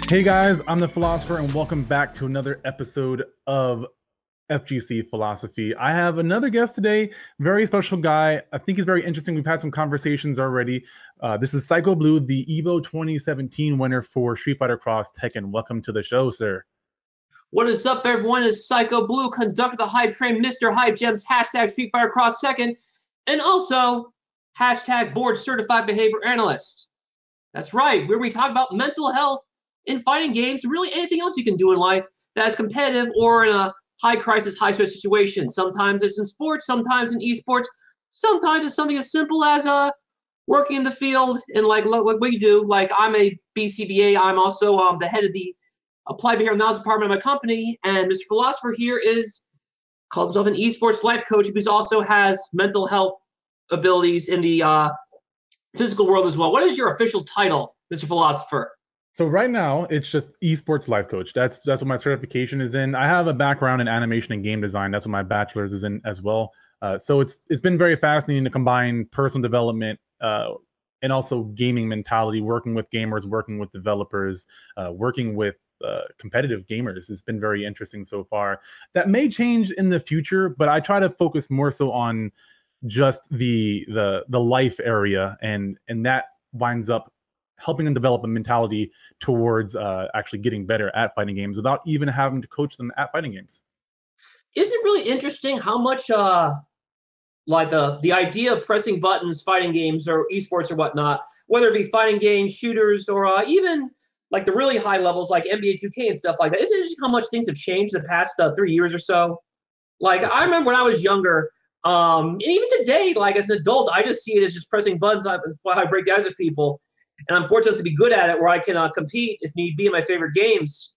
Hey guys, I'm the Philosopher, and welcome back to another episode of FGC Philosophy. I have another guest today, very special guy. I think he's very interesting. We've had some conversations already. This is Psychoblue, the EVO 2017 winner for Street Fighter Cross Tekken. Welcome to the show, sir. What is up, everyone? It's Psychoblue, conductor of the Hype Train, Mr. Hype Gems, hashtag Street Fighter Cross Tekken, and also hashtag Board Certified Behavior Analyst. That's right, where we talk about mental health in fighting games, really anything else you can do in life that is competitive or in a high crisis, high stress situation. Sometimes it's in sports, sometimes in esports, sometimes it's something as simple as working in the field and like we do. Like I'm a BCBA, I'm also the head of the Applied Behavior Analysis department of my company, and Mr. Philosopher here calls himself an esports life coach, but he also has mental health abilities in the physical world as well. What is your official title, Mr. Philosopher? So right now, it's just esports life coach. That's what my certification is in. I have a background in animation and game design. That's what my bachelor's is in as well. So it's been very fascinating to combine personal development and also gaming mentality, working with gamers, working with developers, working with competitive gamers. It's been very interesting so far. That may change in the future, but I try to focus more so on just the life area, and that winds up helping them develop a mentality towards actually getting better at fighting games without even having to coach them at fighting games. Isn't it really interesting how much like the idea of pressing buttons, fighting games or esports or whatnot, whether it be fighting games, shooters, or even like the really high levels like NBA 2K and stuff like that. Isn't it interesting how much things have changed the past 3 years or so? Like I remember when I was younger, and even today, like as an adult, I just see it as just pressing buttons while I break the ice with people. And I'm fortunate to be good at it where I can compete if need be in my favorite games.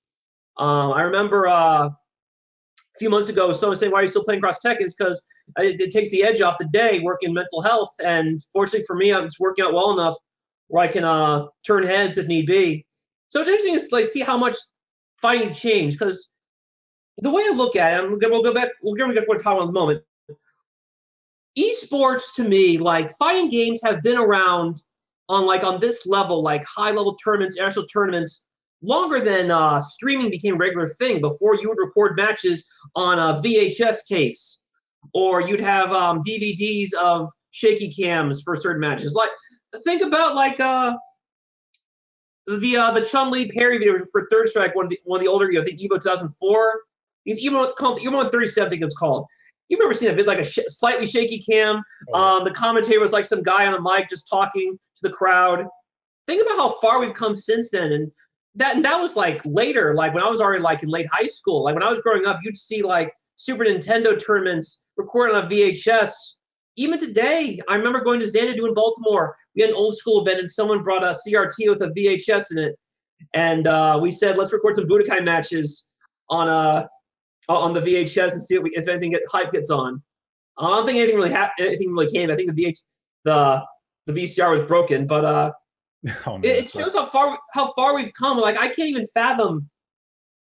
I remember a few months ago, someone was saying, why are you still playing Cross Tekken? It's because it takes the edge off the day working mental health. And fortunately for me, it's working out well enough where I can turn heads if need be. So it's interesting to like see how much fighting changed, because the way I look at it, we'll go back, we're going to get to what we're talking about in a moment. Esports to me, like fighting games have been around on this level, like high level tournaments, international tournaments, longer than streaming became a regular thing. Before, you would record matches on VHS tapes, or you'd have DVDs of shaky cams for certain matches. Like think about like the Chun-Li parry video for Third Strike, one of the older, I think EVO 2004. These EVO 37, I think it's called. You remember seeing a bit like a slightly shaky cam. The commentator was like some guy on a mic just talking to the crowd. Think about how far we've come since then, and that was like later, like when I was already like in late high school. Like when I was growing up, you'd see like Super Nintendo tournaments recorded on VHS. Even today, I remember going to Xanadu in Baltimore. We had an old school event, and someone brought a CRT with a VHS in it, and we said, let's record some Budokai matches on the VHS and see if anything hype gets on. I don't think anything really came. I think the VCR was broken, but Oh, man, it shows how far we've come. Like I can't even fathom,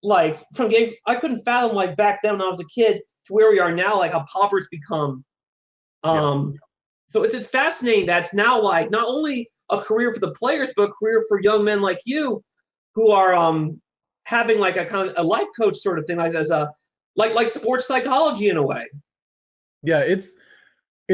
like from game. I couldn't fathom like back then when I was a kid to where we are now. Like how pauper's become. So it's fascinating that it's now like not only a career for the players, but a career for young men like you, who are having like a kind of a life coach sort of thing, like as a like sports psychology in a way. Yeah, it's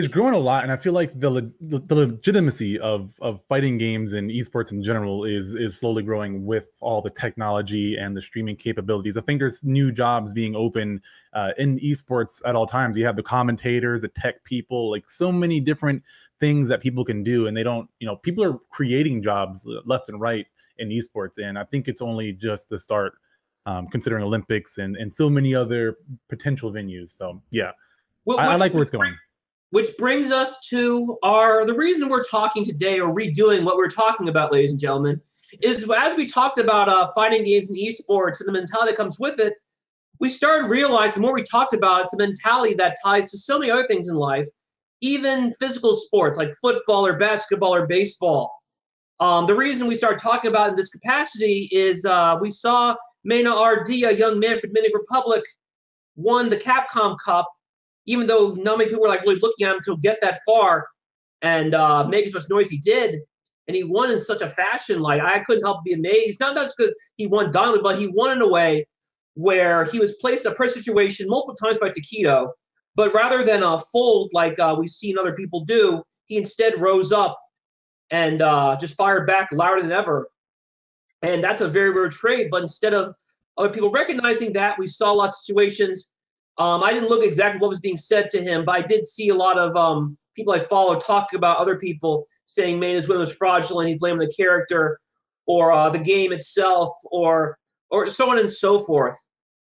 growing a lot, and I feel like the legitimacy of fighting games and esports in general is slowly growing with all the technology and the streaming capabilities. I think there's new jobs being open in esports at all times. You have the commentators, the tech people, like so many different things that people can do, and they don't, people are creating jobs left and right in esports, and I think it's only just the start, considering Olympics and so many other potential venues. So yeah, I like where it's going. Which brings us to the reason we're talking today, or redoing what we're talking about, ladies and gentlemen, is as we talked about fighting games and esports and the mentality that comes with it, we started realizing the more we talked about it, it's a mentality that ties to so many other things in life, even physical sports like football or basketball or baseball. The reason we started talking about it in this capacity is we saw Mena RD, a young man from Dominican Republic, won the Capcom Cup, even though not many people were like really looking at him to get that far and make as much noise he did. and he won in such a fashion. Like, I couldn't help but be amazed. Not just because he won dominantly, but he won in a way where he was placed in a pressure situation multiple times by Taquito, but rather than fold like we've seen other people do, he instead rose up and just fired back louder than ever. And that's a very rare trait. But instead of other people recognizing that, we saw a lot of situations. I didn't look exactly what was being said to him, but I did see a lot of people I follow talk about other people saying Maina's win was fraudulent. He blamed the character or the game itself or so on and so forth,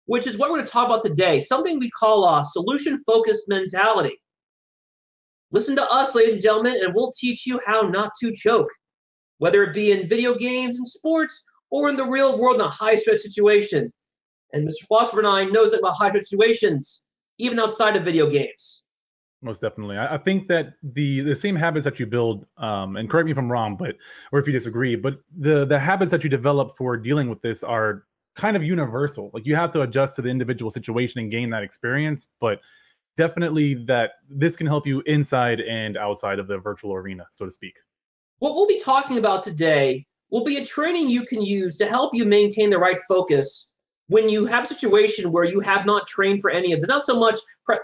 which is what we're going to talk about today, something we call solution-focused mentality. Listen to us, ladies and gentlemen, and we'll teach you how not to choke, whether it be in video games and sports or in the real world in a high-stress situation. And Mr. Philosopher and I knows about high-stress situations, even outside of video games. Most definitely. I think that the same habits that you build, and correct me if I'm wrong, or if you disagree, but the habits that you develop for dealing with this are kind of universal. Like, you have to adjust to the individual situation and gain that experience, but definitely that this can help you inside and outside of the virtual arena, so to speak. What we'll be talking about today will be a training you can use to help you maintain the right focus when you have a situation where you have not trained for any of them. Not so much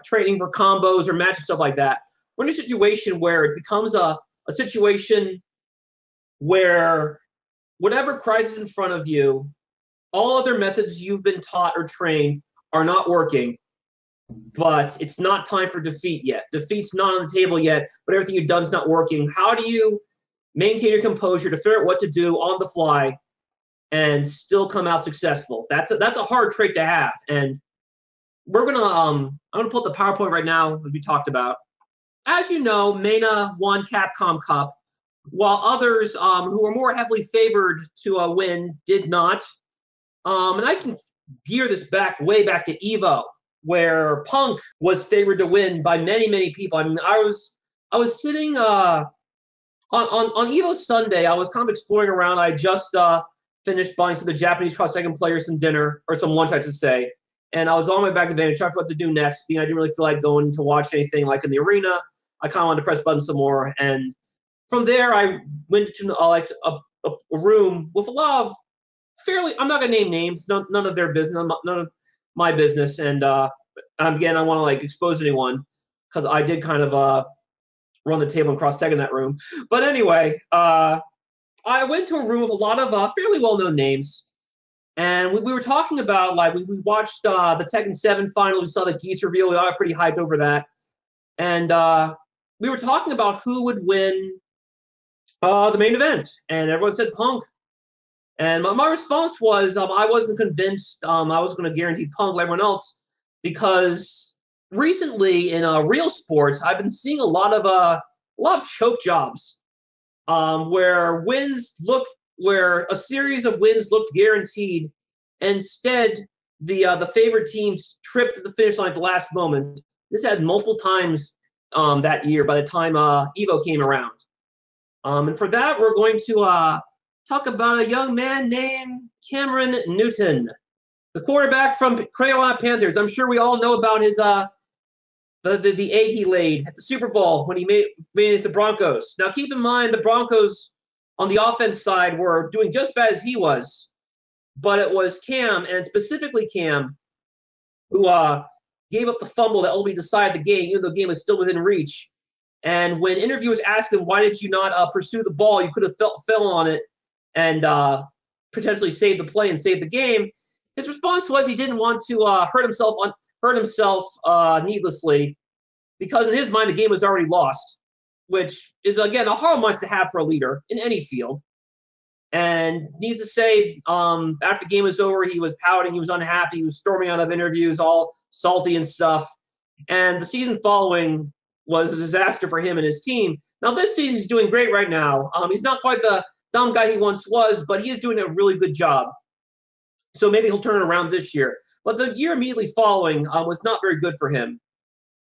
training for combos or matchups, stuff like that. We're in a situation where it becomes a situation where whatever crisis in front of you, all other methods you've been taught or trained are not working, but it's not time for defeat yet. Defeat's not on the table yet, but everything you've done is not working. How do you maintain your composure to figure out what to do on the fly and still come out successful? That's a hard trait to have. And we're gonna I'm gonna pull up the PowerPoint right now, as we talked about. As you know, Maina won Capcom Cup, while others who were more heavily favored to win did not. And I can gear this way back to Evo, where Punk was favored to win by many, many people. I mean, I was sitting on Evo Sunday. I was kind of exploring around. I just finished buying some of the Japanese cross-second players some dinner, or some lunch, I should say. And I was on my back of the van trying to figure out what to do next, being I didn't really feel like going to watch anything like in the arena. I kind of wanted to press buttons some more. And from there, I went to a room with a lot of fairly, I'm not going to name names, none of their business, none of my business. And again, I want to like expose anyone because I did kind of run the table and cross-tag in that room. But anyway, I went to a room with a lot of fairly well-known names. And we were talking about, like, we watched the Tekken 7 final. We saw the Geese reveal. We all got pretty hyped over that. And we were talking about who would win the main event. And everyone said Punk. And my response was I wasn't convinced I was going to guarantee Punk like everyone else, because recently in real sports, I've been seeing a lot of choke jobs where where a series of wins looked guaranteed. Instead, the favored teams tripped to the finish line at the last moment. This had multiple times that year by the time Evo came around. And for that, we're going to talk about a young man named Cameron Newton, the quarterback from Carolina Panthers. I'm sure we all know about his the egg he laid at the Super Bowl when he made the Broncos. Now, keep in mind, the Broncos on the offense side were doing just as bad as he was, but it was Cam, and specifically Cam, who gave up the fumble that ultimately decided the game, even though the game was still within reach. And when interviewers asked him, why did you not pursue the ball? You could have fell on it and potentially saved the play and saved the game. His response was he didn't want to hurt himself needlessly, because in his mind, the game was already lost, which is, again, a horrible mindset to have for a leader in any field. And needs to say, after the game was over, he was pouting, he was unhappy, he was storming out of interviews, all salty and stuff. And the season following was a disaster for him and his team. Now, this season he's doing great right now. He's not quite the dumb guy he once was, but he is doing a really good job. So maybe he'll turn it around this year. But the year immediately following was not very good for him.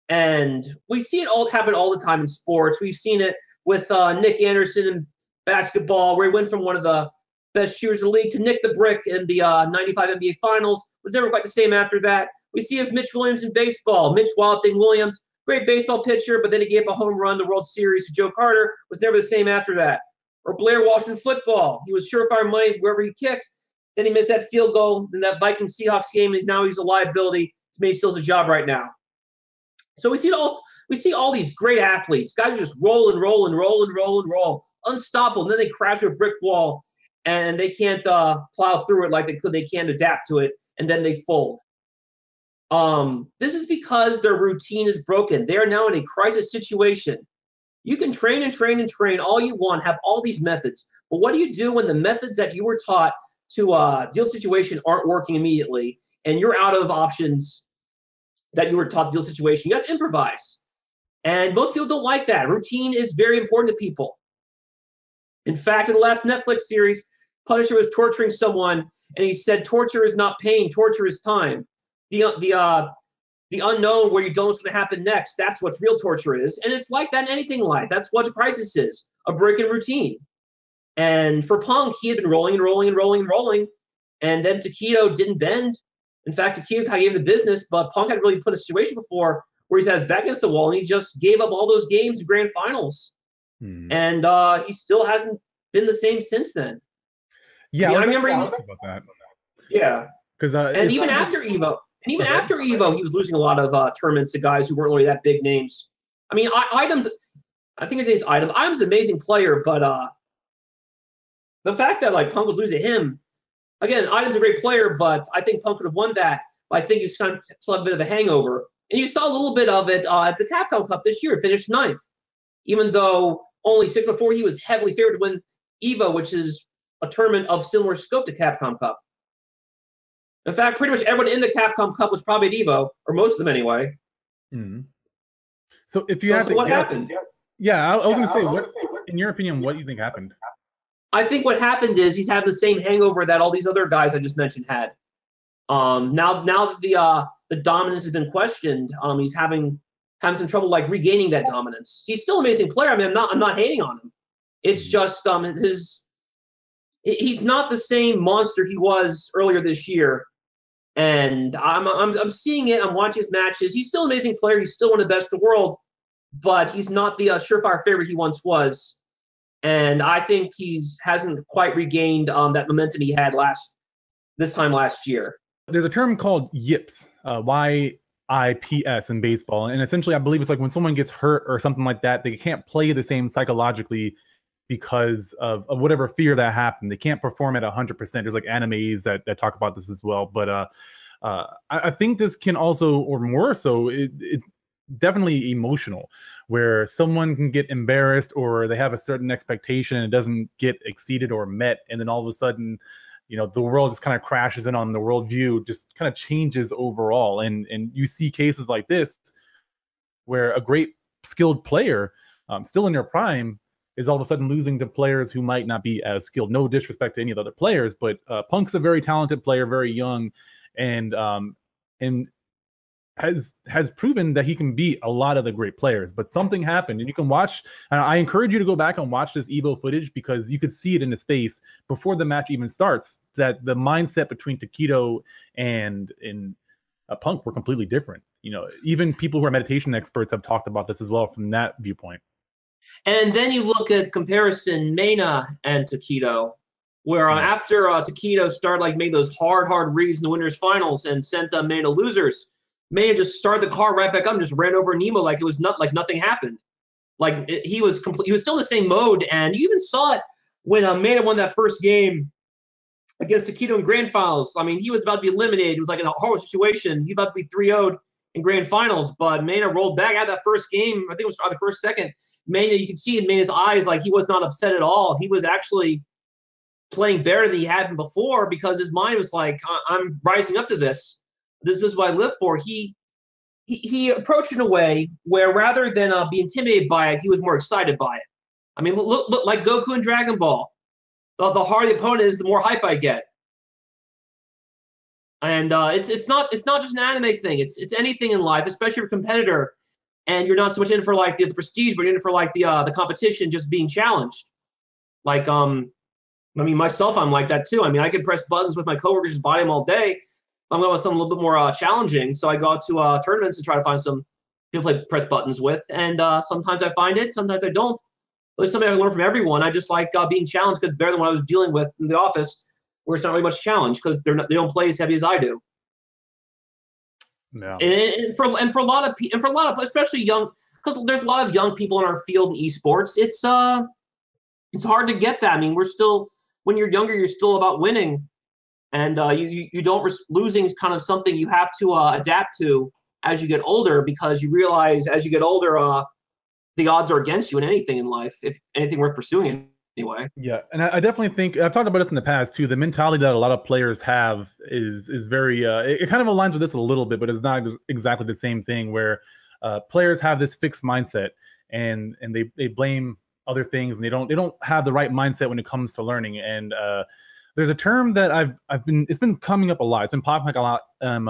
And we see it happen all the time in sports. We've seen it with Nick Anderson in basketball, where he went from one of the best shooters in the league to Nick the Brick in the 95 NBA Finals. Was never quite the same after that. We see it with Mitch Williams in baseball. Mitch Wild Thing Williams, great baseball pitcher, but then he gave up a home run in the World Series to Joe Carter. Was never the same after that. Or Blair Walsh in football. He was surefire money wherever he kicked. Then he missed that field goal in that Vikings-Seahawks game, and now he's a liability. He still has a job right now. So we see all these great athletes. Guys are just roll, unstoppable. And then they crash a brick wall, and they can't plow through it like they can adapt to it, and then they fold. This is because their routine is broken. They are now in a crisis situation. You can train and train and train all you want, have all these methods. But what do you do when the methods that you were taught to deal with situation aren't working immediately, and you're out of options that you were taught to deal with situation? You have to improvise. And most people don't like that. Routine is very important to people. In fact, in the last Netflix series, Punisher was torturing someone, and he said, torture is not pain, torture is time. The unknown, where you don't know what's going to happen next, that's what real torture is. And it's like that in anything in life. That's what a crisis is, a break in routine. And for Punk, he had been rolling. And then Taquito didn't bend. In fact, Taquito kind of gave him the business, but Punk had really put a situation before where he's had his back against the wall, and he just gave up all those games in grand finals. And he still hasn't been the same since then. Yeah, I remember about that. Yeah. And even after Evo, he was losing a lot of tournaments to guys who weren't really that big names. I mean, Items, I think his name's Items. Items is an amazing player, but the fact that Punk was losing him, again, Items a great player, but I think Punk could have won that. But I think he's kind of still have a bit of a hangover. And you saw a little bit of it at the Capcom Cup this year. Finished 9th, even though only 6 before he was heavily favored to win Evo, which is a tournament of similar scope to Capcom Cup. In fact, pretty much everyone in the Capcom Cup was probably at Evo, or most of them anyway. So if you had to what guess, happened? Yeah, I was going to say, in your opinion, what do you think happened? I think what happened is he's had the same hangover that all these other guys I just mentioned had. Now that the dominance has been questioned, he's having some trouble regaining that dominance. He's still an amazing player. I mean, I'm not hating on him. It's just he's not the same monster he was earlier this year. And I'm seeing it. I'm watching his matches. He's still an amazing player. He's still one of the best in the world, but he's not the surefire favorite he once was. And I think hasn't quite regained that momentum he had this time last year. There's a term called YIPS, YIPS in baseball, and essentially, I believe it's like when someone gets hurt or something like that, they can't play the same psychologically because of whatever fear that happened. They can't perform at 100%. There's animes that talk about this as well. But I think this can also, or more so, it's definitely emotional, where someone can get embarrassed or they have a certain expectation and it doesn't get exceeded or met. And then all of a sudden, the world just kind of crashes in on the worldview, just kind of changes overall. And you see cases like this where a great skilled player, still in their prime, is all of a sudden losing to players who might not be as skilled. No disrespect to any of the other players, but Punk's a very talented player, very young, and has proven that he can beat a lot of the great players. But something happened, and you can watch. And I encourage you to go back and watch this Evo footage, because you could see it in his face before the match even starts, that the mindset between Taquito and Punk were completely different. Even people who are meditation experts have talked about this as well from that viewpoint. And then you look at comparison Mena and Taquito, where after Taquito started made those hard reads in the winners finals and sent Mena losers, Mena just started the car right back up and just ran over Nemo like it was nothing happened. He was still in the same mode, and you even saw it when Mena won that first game against Taquito in grand finals. I mean, he was about to be eliminated. It was in a horrible situation. He was about to be 3-0'd in grand finals, but Mena rolled back out of that first game. I think it was the first second. Mena, you could see in Mena's eyes he was not upset at all. He was actually playing better than he had been before, because his mind was I'm rising up to this. This is what I live for. He approached it in a way where rather than be intimidated by it, he was more excited by it. I mean, look like Goku in Dragon Ball. The harder the opponent is, the more hype I get. And it's not just an anime thing. It's anything in life, especially if you're a competitor and you're not so much in for the prestige, but you're in for the competition, just being challenged. Myself, I'm like that too. I mean, I could press buttons with my coworkers, just body them all day. I'm going with something a little bit more challenging, so I go out to tournaments and try to find some people to press buttons with. And sometimes I find it, sometimes I don't. It's something I learned from everyone. I just like being challenged because it's better than what I was dealing with in the office, where it's not really much challenge because they don't play as heavy as I do. Yeah. And for a lot of especially young, because there's a lot of young people in our field in esports. It's hard to get that. I mean, when you're younger, you're still about winning, and you don't losing is kind of something you have to adapt to as you get older, because you realize as you get older, the odds are against you in anything in life, if anything worth pursuing anyway. Yeah, and I definitely think I've talked about this in the past too. The mentality that a lot of players have is very it kind of aligns with this a little bit, but it's not exactly the same thing. Where players have this fixed mindset, and they blame other things, and they don't have the right mindset when it comes to learning. And there's a term that it's been coming up a lot. It's been popping up a lot.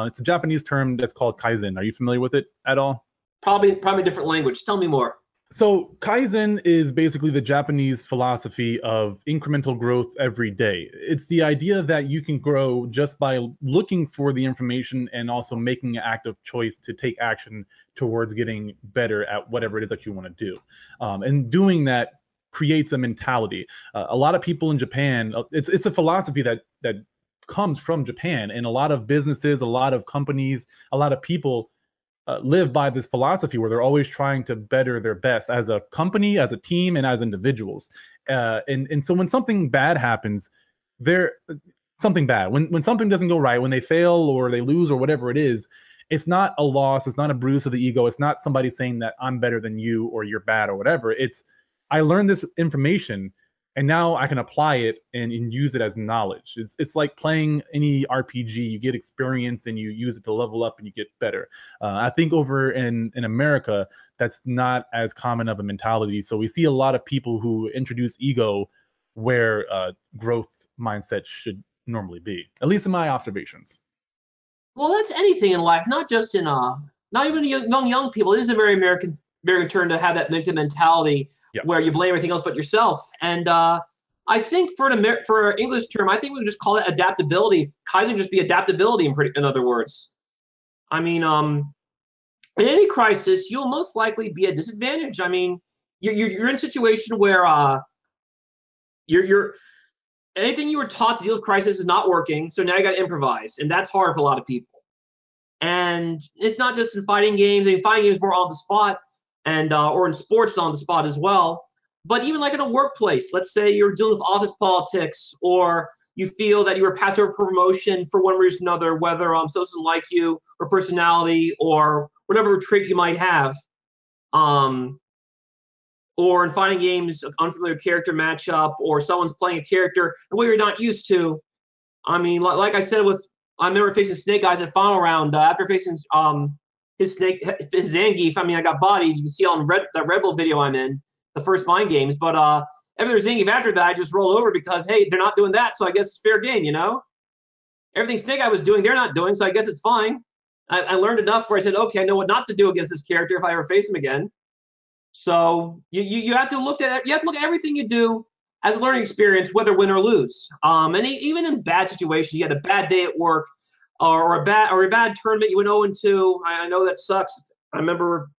It's a Japanese term that's called Kaizen. Are you familiar with it at all? Probably a different language. Tell me more. So Kaizen is basically the Japanese philosophy of incremental growth every day. It's the idea that you can grow just by looking for the information and also making an active choice to take action towards getting better at whatever it is that you want to do. And doing that creates a mentality. A lot of people in Japan, it's a philosophy that comes from Japan, and a lot of businesses, a lot of companies, a lot of people live by this philosophy where they're always trying to better their best as a company, as a team, and as individuals. And so when something bad happens, something bad. When something doesn't go right, when they fail or they lose or whatever it is, it's not a loss. It's not a bruise of the ego. It's not somebody saying that I'm better than you or you're bad or whatever. It's I learned this information, and now I can apply it and use it as knowledge. It's like playing any RPG. You get experience and you use it to level up and you get better. I think over in America, that's not as common of a mentality. So we see a lot of people who introduce ego where growth mindset should normally be, at least in my observations. Well, that's anything in life, not just in not even young people. It is a very American turn to have that victim mentality. Yep. Where you blame everything else but yourself. And I think for an English term, I think we would just call it adaptability. Kaizen just be adaptability in other words. I mean, in any crisis, you'll most likely be at disadvantage. I mean, you're in a situation where you're anything you were taught to deal with crisis is not working, so now you got to improvise, and that's hard for a lot of people. And it's not just in fighting games. I mean, fighting games more on the spot. And or in sports on the spot as well. But even like in a workplace, let's say you're dealing with office politics, or you feel that you were passed over promotion for one reason or another, whether someone doesn't like you or personality or whatever trait you might have. Or in fighting games, an unfamiliar character matchup, or someone's playing a character the way you're not used to. I mean, like I said, I remember facing Snake Eyes at final round after facing his Zangief. I mean, I got bodied. You can see on that Red Bull video I'm in, the first Mind Games. But after there's Zangief after that, I just roll over because, hey, they're not doing that, so I guess it's fair game, you know? Everything Snake Eye was doing, they're not doing, so I guess it's fine. I learned enough where I said, okay, I know what not to do against this character if I ever face him again. So you have to look at everything you do as a learning experience, whether win or lose. And even in bad situations, you had a bad day at work, or a bad tournament you went 0-2. I know that sucks. I remember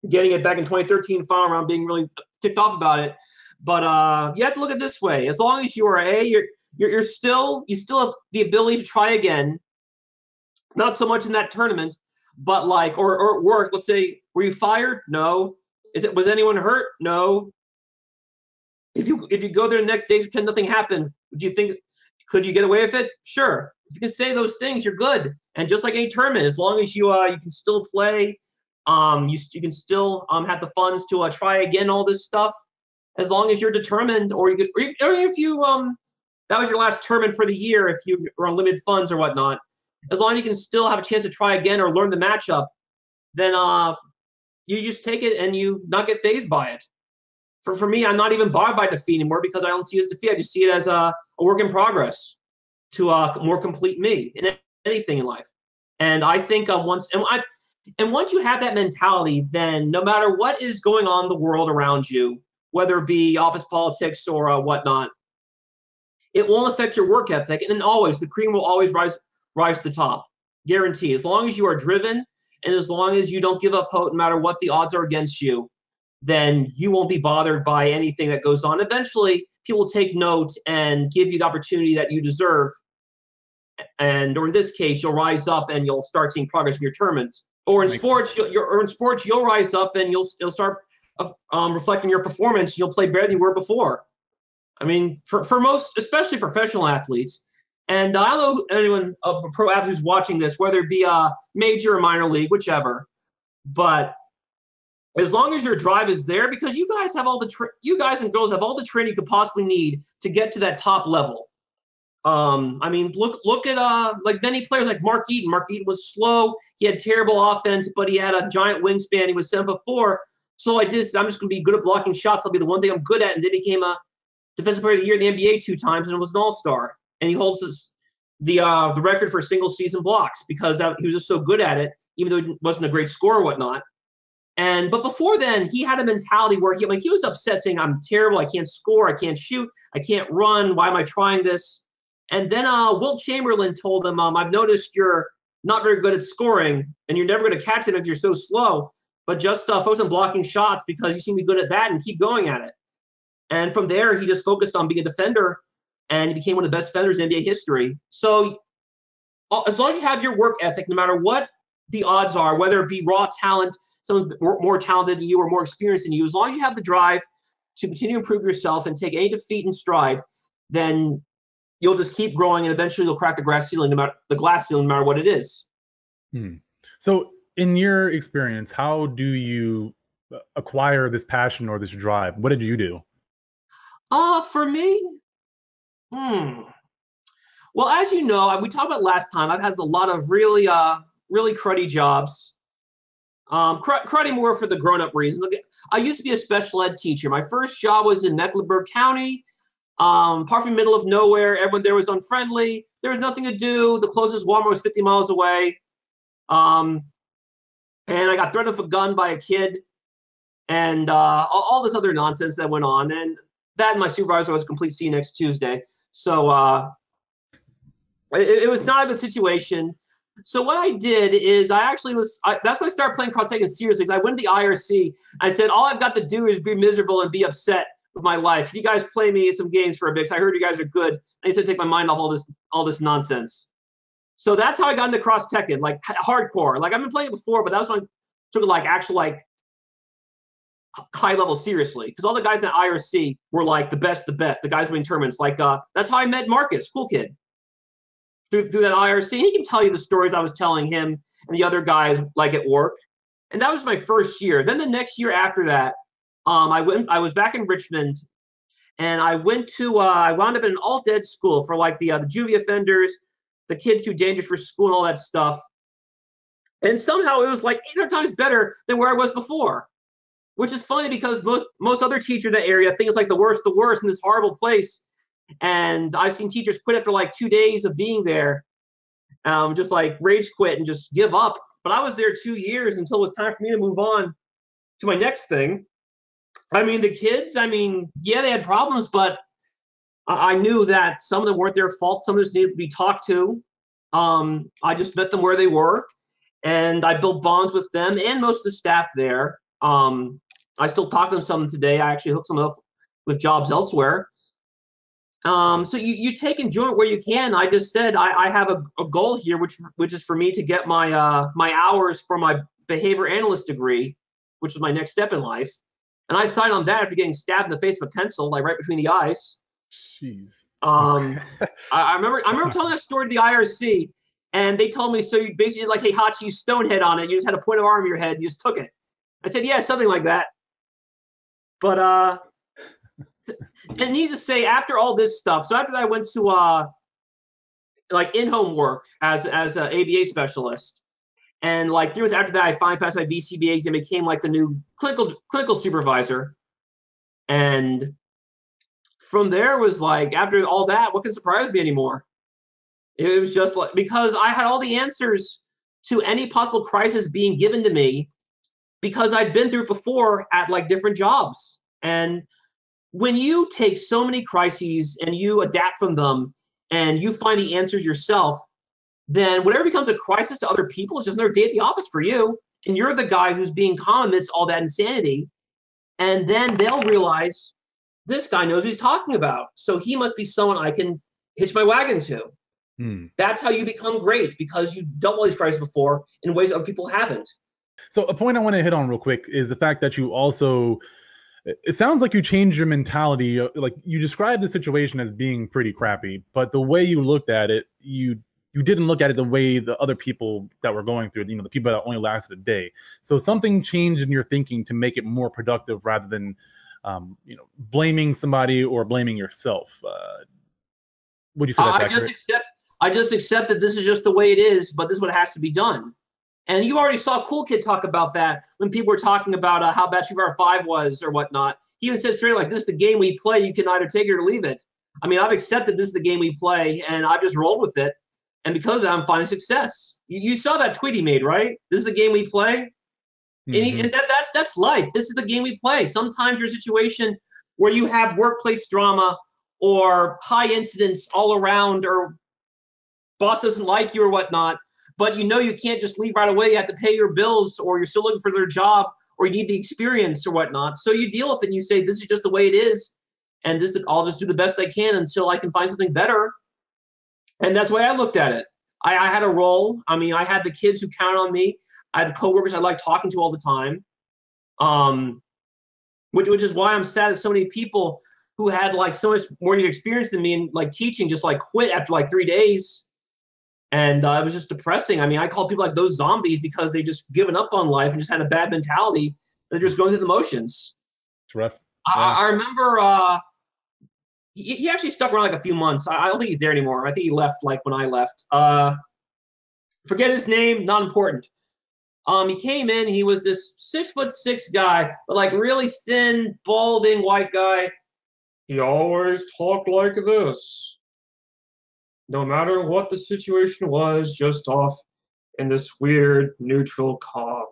getting it back in 2013 final round, being really ticked off about it. But you have to look at it this way: as long as you are you still have the ability to try again. Not so much in that tournament, but like or at work. Let's say, were you fired? No. Was anyone hurt? No. If you go there the next day, pretend nothing happened, do you think could you get away with it? Sure. If you can say those things, you're good. And just like any tournament, as long as you can still play, you can still have the funds to try again, all this stuff. As long as you're determined, or if you that was your last tournament for the year, if you were on limited funds or whatnot, as long as you can still have a chance to try again or learn the matchup, then you just take it and you not get fazed by it. For me, I'm not even bothered by defeat anymore because I don't see it as defeat. I just see it as a work in progress to more complete me in anything in life. And I think once you have that mentality, then no matter what is going on in the world around you, whether it be office politics or whatnot, it won't affect your work ethic. And then always, the cream will always rise to the top. Guarantee. As long as you are driven and as long as you don't give up hope, no matter what the odds are against you, then you won't be bothered by anything that goes on. Eventually, people will take note and give you the opportunity that you deserve. And or in this case, you'll rise up and you'll start seeing progress in your tournaments. Or in sports, you'll rise up and you'll start reflecting your performance. You'll play better than you were before. I mean, for most, especially professional athletes, and I don't know anyone, a pro athlete who's watching this, whether it be a major or minor league, whichever, but as long as your drive is there, because you guys have all the you guys and girls have all the training you could possibly need to get to that top level. I mean, look at like many players like Mark Eaton. Mark Eaton was slow. He had terrible offense, but he had a giant wingspan. He was 7'4". So I'm just going to be good at blocking shots. That'll be the one thing I'm good at. And then he became a Defensive Player of the Year in the NBA 2 times and was an All-Star. And he holds the record for single season blocks because he was just so good at it, even though he wasn't a great scorer or whatnot. But before then, he had a mentality where he was upset, saying, "I'm terrible. I can't score. I can't shoot. I can't run. Why am I trying this?" And then Wilt Chamberlain told him, "I've noticed you're not very good at scoring, and you're never going to catch it if you're so slow. But just focus on blocking shots because you seem to be good at that, and keep going at it." And from there, he just focused on being a defender, and he became one of the best defenders in NBA history. So as long as you have your work ethic, no matter what the odds are, whether it be raw talent, someone's more talented than you or more experienced than you, as long as you have the drive to continue to improve yourself and take any defeat in stride, then you'll just keep growing, and eventually you'll crack the glass ceiling, no matter what it is. So in your experience, how do you acquire this passion or this drive? What did you do? For me, well, as you know, we talked about last time, I've had a lot of really cruddy jobs. Cruddy more for the grown-up reasons. I used to be a special ed teacher. My first job was in Mecklenburg County, apart from the middle of nowhere. Everyone there was unfriendly. There was nothing to do. The closest Walmart was 50 miles away. And I got threatened with a gun by a kid, and all this other nonsense that went on. And that and my supervisor was a complete C next Tuesday. So it was not a good situation. So what I did is that's when I started playing cross-second seriously, because I went to the IRC. I said, all I've got to do is be miserable and be upset with my life. You guys play me some games for a bit, because I heard you guys are good. I need to take my mind off all this nonsense. So that's how I got into cross Tekken, like hardcore. Like I've been playing it before, but that was when I took it like actual like high level seriously, because all the guys in the IRC were like the best, the guys winning tournaments. Like that's how I met Marcus, cool kid, through that IRC. And he can tell you the stories I was telling him and the other guys like at work. And that was my first year. Then the next year after that, I was back in Richmond, and I wound up in an alt-ed school for like the juvie offenders, the kids too dangerous for school and all that stuff. And somehow it was like 800 times better than where I was before, which is funny because most other teachers in the area think it's like the worst in this horrible place. And I've seen teachers quit after like 2 days of being there, just like rage quit and just give up. But I was there 2 years until it was time for me to move on to my next thing. I mean, the kids, yeah, they had problems, but I knew that some of them weren't their fault. Some of them needed to be talked to. I just met them where they were, and I built bonds with them and most of the staff there. I still talk to them some today. I actually hooked some up with jobs elsewhere. So you take enjoyment where you can. I just said I have a goal here, which is for me to get my my hours for my behavior analyst degree, which is my next step in life. And I signed on that after getting stabbed in the face with a pencil, like right between the eyes. Jeez. I remember telling that story to the IRC, and they told me, so you basically like Heihachi Stonehead on it. You just had a point of arm in your head. You just took it. I said, yeah, something like that. But and needless to say, after all this stuff, so after that I went to like in-home work as an ABA specialist. And like 3 months after that, I finally passed my BCBA exam and became like the new clinical supervisor. And from there was like, after all that, what can surprise me anymore? It was just like, because I had all the answers to any possible crisis being given to me, because I'd been through it before at like different jobs. And when you take so many crises and you adapt from them and you find the answers yourself, then whatever becomes a crisis to other people is just another day at the office for you. And you're the guy who's being calm amidst all that insanity. And then they'll realize this guy knows what he's talking about. So he must be someone I can hitch my wagon to. That's how you become great, because you've dealt with these crises before in ways other people haven't. So a point I want to hit on real quick is the fact that you also, it sounds like you changed your mentality. Like, you described the situation as being pretty crappy, but the way you looked at it, you didn't look at it the way the other people that were going through it, the people that only lasted a day. So something changed in your thinking to make it more productive rather than, blaming somebody or blaming yourself. Would you say that's accurate? I just accept that this is just the way it is, but this is what has to be done. And you already saw Cool Kid talk about that when people were talking about how bad Street Fighter 5 was or whatnot. He even said straight, like, this is the game we play. You can either take it or leave it. I mean, I've accepted this is the game we play, and I've just rolled with it. And because of that, I'm finding success. You saw that tweet he made, right? This is the game we play. And that's life. This is the game we play. Sometimes you're in a situation where you have workplace drama or high incidents all around, or boss doesn't like you or whatnot, but you can't just leave right away. You have to pay your bills, or you're still looking for their job, or you need the experience or whatnot. So you deal with it and you say, this is just the way it is. And I'll just do the best I can until I can find something better. And that's the way I looked at it. I had a role. I mean, I had the kids who counted on me. I had coworkers I liked talking to all the time. Which is why I'm sad that so many people who had like so much more experience than me in like teaching just like quit after like 3 days. And it was just depressing. I mean, I call people like those zombies because they just given up on life and just had a bad mentality. They're just going through the motions. It's rough. I remember he actually stuck around like a few months. I don't think he's there anymore. I think he left like when I left. Forget his name, not important. He came in, he was this 6'6" guy, but like really thin, balding white guy. He always talked like this. No matter what the situation was, just off in this weird, neutral calm.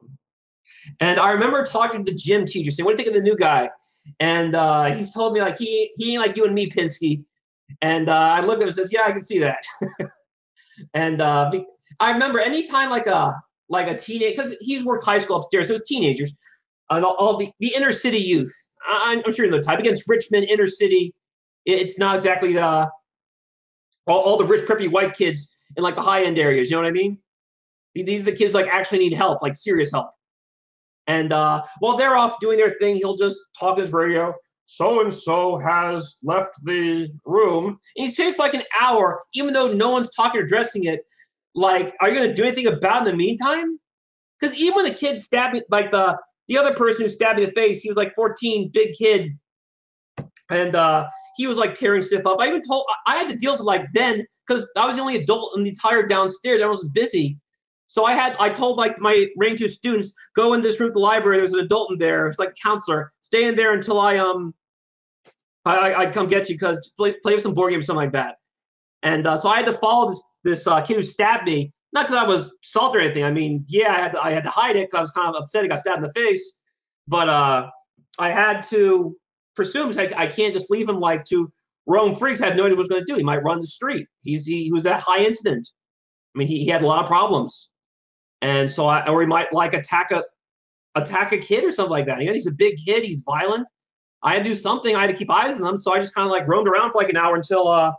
And I remember talking to the gym teacher, saying, what do you think of the new guy? And he told me, like, he ain't like you and me, Pinsky. And I looked at him and said, yeah, I can see that. And I remember anytime like a teenage, because he's worked high school upstairs, so it's teenagers, and all the inner city youth. I'm sure you know the type. Against Richmond, inner city, it's not exactly all the rich, preppy white kids in like the high end areas. You know what I mean? These are the kids like actually need help, like serious help. And while they're off doing their thing, he'll just talk his radio. So and so has left the room, and he stays for like an hour, even though no one's talking or addressing it. Like, are you going to do anything about it in the meantime? Because even when the kid stabbed me, like the other person who stabbed me in the face, he was like 14, big kid. And he was like tearing stuff up. I had to deal with it like then, because I was the only adult in the entire downstairs. Everyone was busy. So I told like my range of students, go in this room at the library. There's an adult in there. It's like a counselor. Stay in there until I come get you, because play with some board games or something like that. And so I had to follow this kid who stabbed me, not because I was salty or anything. I mean, yeah, I had to hide it because I was kind of upset he got stabbed in the face. But I had to pursue him. I can't just leave him like to roam freaks. I have no idea what he was going to do. He might run the street. He was that high incident. I mean, he had a lot of problems. And so or he might like attack a kid or something like that. He's a big kid. He's violent. I had to do something. I had to keep eyes on him. So I just kind of like roamed around for like an hour until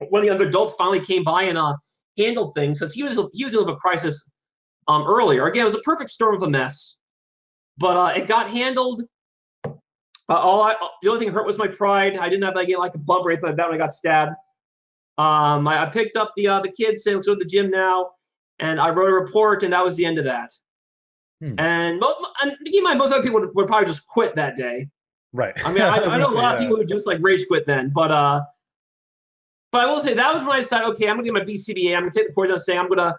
one of the other adults finally came by and handled things, because he was in a crisis earlier. Again, it was a perfect storm of a mess, but it got handled. The only thing that hurt was my pride. I didn't have like a bump or anything like that when I got stabbed. I picked up the kids, saying let's go to the gym now, and I wrote a report, and that was the end of that. And keep in mind, most other people would probably just quit that day. Right. I mean, I know a lot of people would just like rage quit then, but I will say that was when I decided, okay, I'm going to get my BCBA. I'm going to take the course. I was saying I'm going to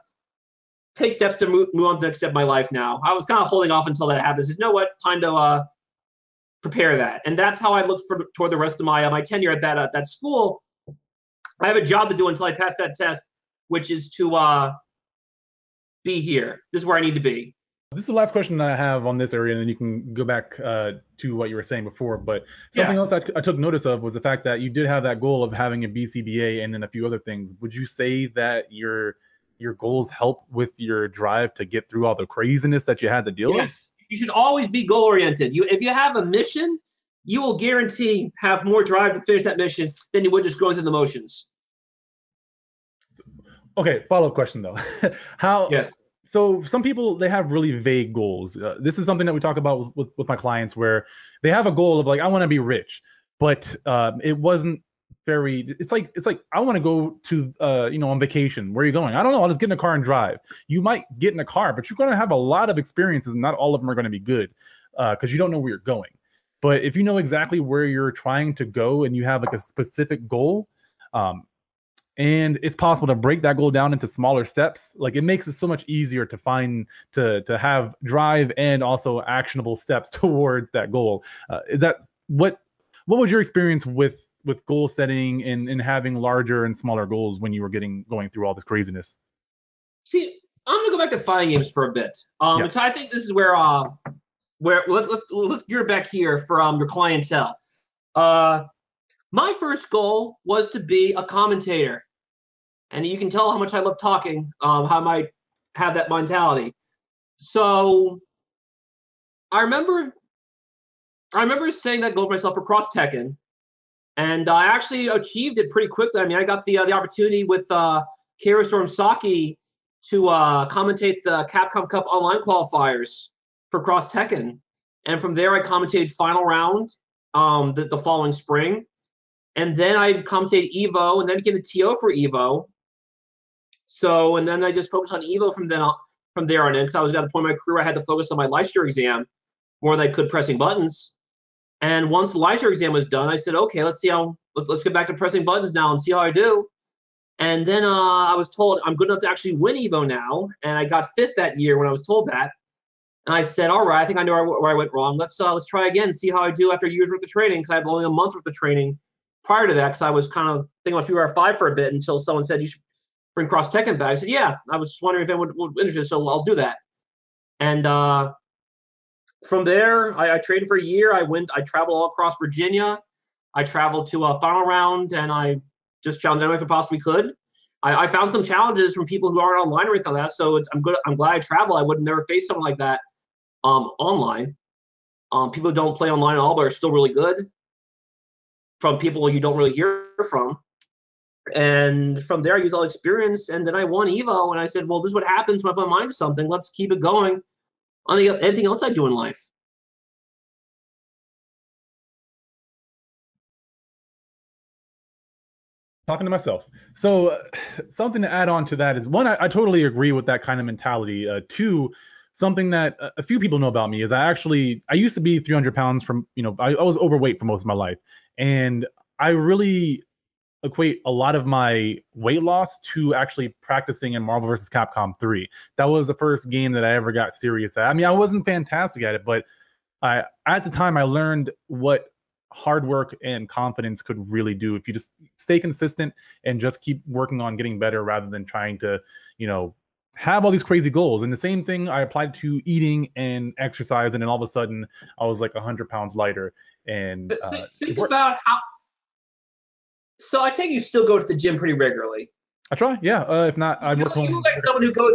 take steps to move on to the next step of my life now. I was kind of holding off until that happens. You know what? Time to prepare that. And that's how I looked toward the rest of my tenure at that school. I have a job to do until I pass that test, which is to be here. This is where I need to be. This is the last question that I have on this area, and then you can go back to what you were saying before. But something else I took notice of was the fact that you did have that goal of having a BCBA and then a few other things. Would you say that your goals help with your drive to get through all the craziness that you had to deal with? you should always be goal oriented. If you have a mission, you will guarantee have more drive to finish that mission than you would just going through the motions. Okay, follow-up question though. Yes. So some people, they have really vague goals. This is something that we talk about with my clients, where they have a goal of like, I want to be rich, but it wasn't very. It's like I want to go to on vacation. Where are you going? I don't know. I'll just get in a car and drive. You might get in a car, but you're going to have a lot of experiences, and not all of them are going to be good because you don't know where you're going. But if you know exactly where you're trying to go and you have like a specific goal, and it's possible to break that goal down into smaller steps, like it makes it so much easier to find to have drive and also actionable steps towards that goal. Is that what was your experience with goal setting and having larger and smaller goals when you were going through all this craziness? See, I'm gonna go back to fighting games for a bit, because I think this is where let's gear back here from your clientele. My first goal was to be a commentator. And you can tell how much I love talking, how I might have that mentality. So I remember saying that goal to myself for Cross Tekken, and I actually achieved it pretty quickly. I mean, I got the opportunity with Kara Storm Saki to commentate the Capcom Cup online qualifiers for Cross Tekken. And from there, I commentated Final Round the following spring. And then I commentated EVO, and then became the TO for EVO. So, and then I just focused on EVO from there on in, because I was at a point in my career I had to focus on my licensure exam more than I could pressing buttons. And once the licensure exam was done, I said, okay, let's get back to pressing buttons now and see how I do. And then I was told I'm good enough to actually win EVO now, and I got 5th that year when I was told that. And I said, all right, I think I know where I went wrong. Let's try again and see how I do after a year's worth of training, because I had only a month's worth of training prior to that, because I was kind of thinking about FGC for a bit until someone said you should bring Cross Tekken back. I said, yeah. I was just wondering if anyone was interested, so I'll do that. And from there, I trained for a year. I traveled all across Virginia. I traveled to a Final Round, and I just challenged anyone I possibly could. I found some challenges from people who aren't online or anything like that, so I'm glad I travel. I would never face someone like that online. People who don't play online at all but are still really good, from people you don't really hear from. And from there, I used all experience, and then I won EVO, and I said, well, this is what happens when I put my mind to something. Let's keep it going on anything else I do in life. Talking to myself. So something to add on to that is, one, I totally agree with that kind of mentality. Two, something that a few people know about me is I used to be 300 pounds from, I was overweight for most of my life. And I really equate a lot of my weight loss to actually practicing in Marvel vs. Capcom 3. That was the first game that I ever got serious at. I mean, I wasn't fantastic at it, but at the time I learned what hard work and confidence could really do if you just stay consistent and just keep working on getting better rather than trying to, have all these crazy goals. And the same thing I applied to eating and exercise, and then all of a sudden I was like 100 pounds lighter. And think about how. So I take you still go to the gym pretty regularly. I try, yeah. If not, I work home. You look like someone who goes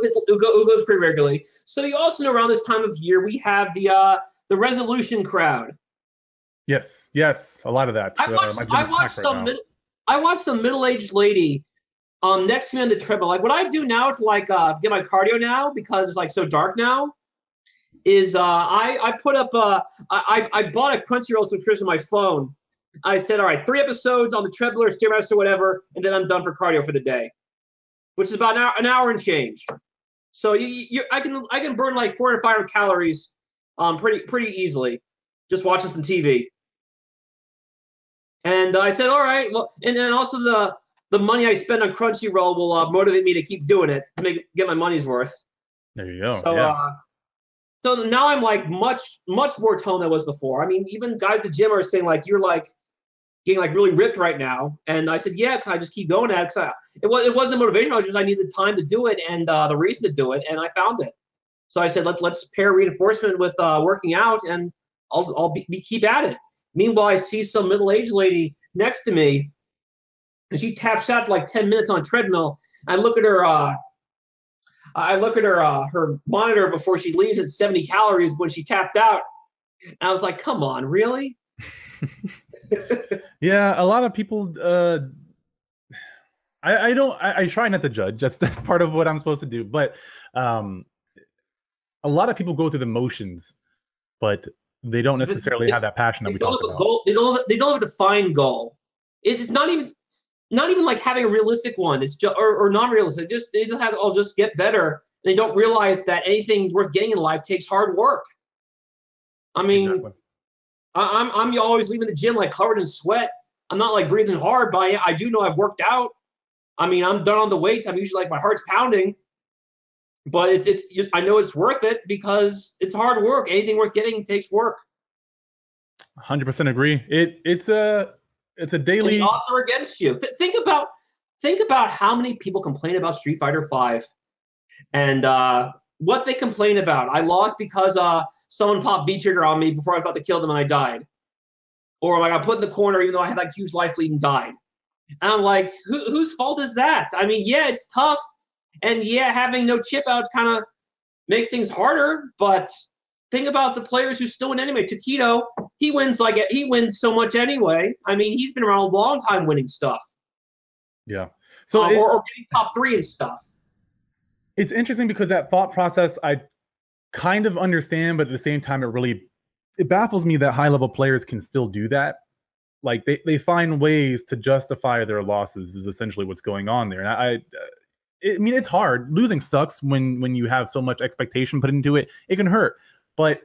pretty regularly. So you also know around this time of year we have the resolution crowd. Yes, a lot of that. I watched some middle-aged lady next to me on the treadmill. Like what I do now to get my cardio now, because it's like so dark now, is I put up I bought a Crunchyroll subscription on my phone. I said, all right, 3 episodes on the treadmill or Stairmaster or whatever, and then I'm done for cardio for the day, which is about an hour and change. So I can burn like 400 to 500 calories pretty easily just watching some TV. And I said, all right, well, and then also the money I spend on Crunchyroll will motivate me to keep doing it to get my money's worth. There you go. So, yeah. So now I'm like much more toned than I was before. I mean, even guys at the gym are saying like, you're like getting like really ripped right now. And I said, yeah, because I just keep going at it. Because it wasn't motivation. I needed time to do it and the reason to do it, and I found it. So I said, let's pair reinforcement with working out, and I'll keep at it. Meanwhile, I see some middle-aged lady next to me, and she taps out like 10 minutes on a treadmill. I look at her. I look at her monitor before she leaves at 70 calories when she tapped out. And I was like, come on, really? Yeah, a lot of people. I try not to judge. That's part of what I'm supposed to do. But um, a lot of people go through the motions, but they don't necessarily have that passion that They we don't talked have a about. goal. They don't have a defined goal. It's not even like having a realistic one. It's just or non-realistic. They just have I'll just get better. They don't realize that anything worth getting in life takes hard work. I mean, Exactly. I'm always leaving the gym like covered in sweat. I'm not like breathing hard, but I do know I've worked out. I mean, I'm done on the weights. I'm usually like my heart's pounding, but I know it's worth it because it's hard work. Anything worth getting takes work. 100% agree. It's a And the daily. odds are against you. Think about how many people complain about Street Fighter V and what they complain about. I lost because someone popped V trigger on me before I was about to kill them and I died. Or like I got put in the corner even though I had like huge life lead and died. And I'm like, whose fault is that? I mean, yeah, it's tough. And yeah, having no chip outs kind of makes things harder, but think about the players who still win anyway. Taquito, he wins so much anyway. I mean, he's been around a long time winning stuff. Yeah. So or getting top 3 and stuff. It's interesting because that thought process I kind of understand, but at the same time, it baffles me that high level players can still do that. Like they find ways to justify their losses is essentially what's going on there. And I mean, it's hard. Losing sucks when you have so much expectation put into it. It can hurt. But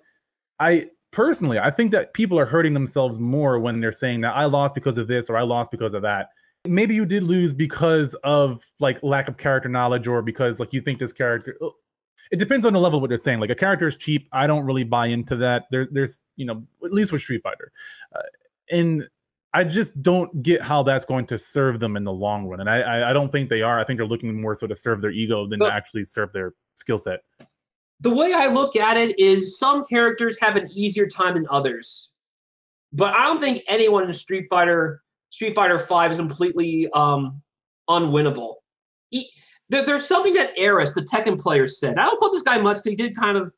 I think that people are hurting themselves more when they're saying that I lost because of this or I lost because of that. Maybe you did lose because of like lack of character knowledge or because like you think this character. It depends on the level of what they're saying. Like a character is cheap. I don't really buy into that. There's at least with Street Fighter, and I just don't get how that's going to serve them in the long run. And I don't think they are. I think they're looking more so to serve their ego than to actually serve their skill set. The way I look at it is some characters have an easier time than others. But I don't think anyone in Street Fighter V is completely unwinnable. There's something that Eris, the Tekken player, said. I don't quote this guy much because he did kind of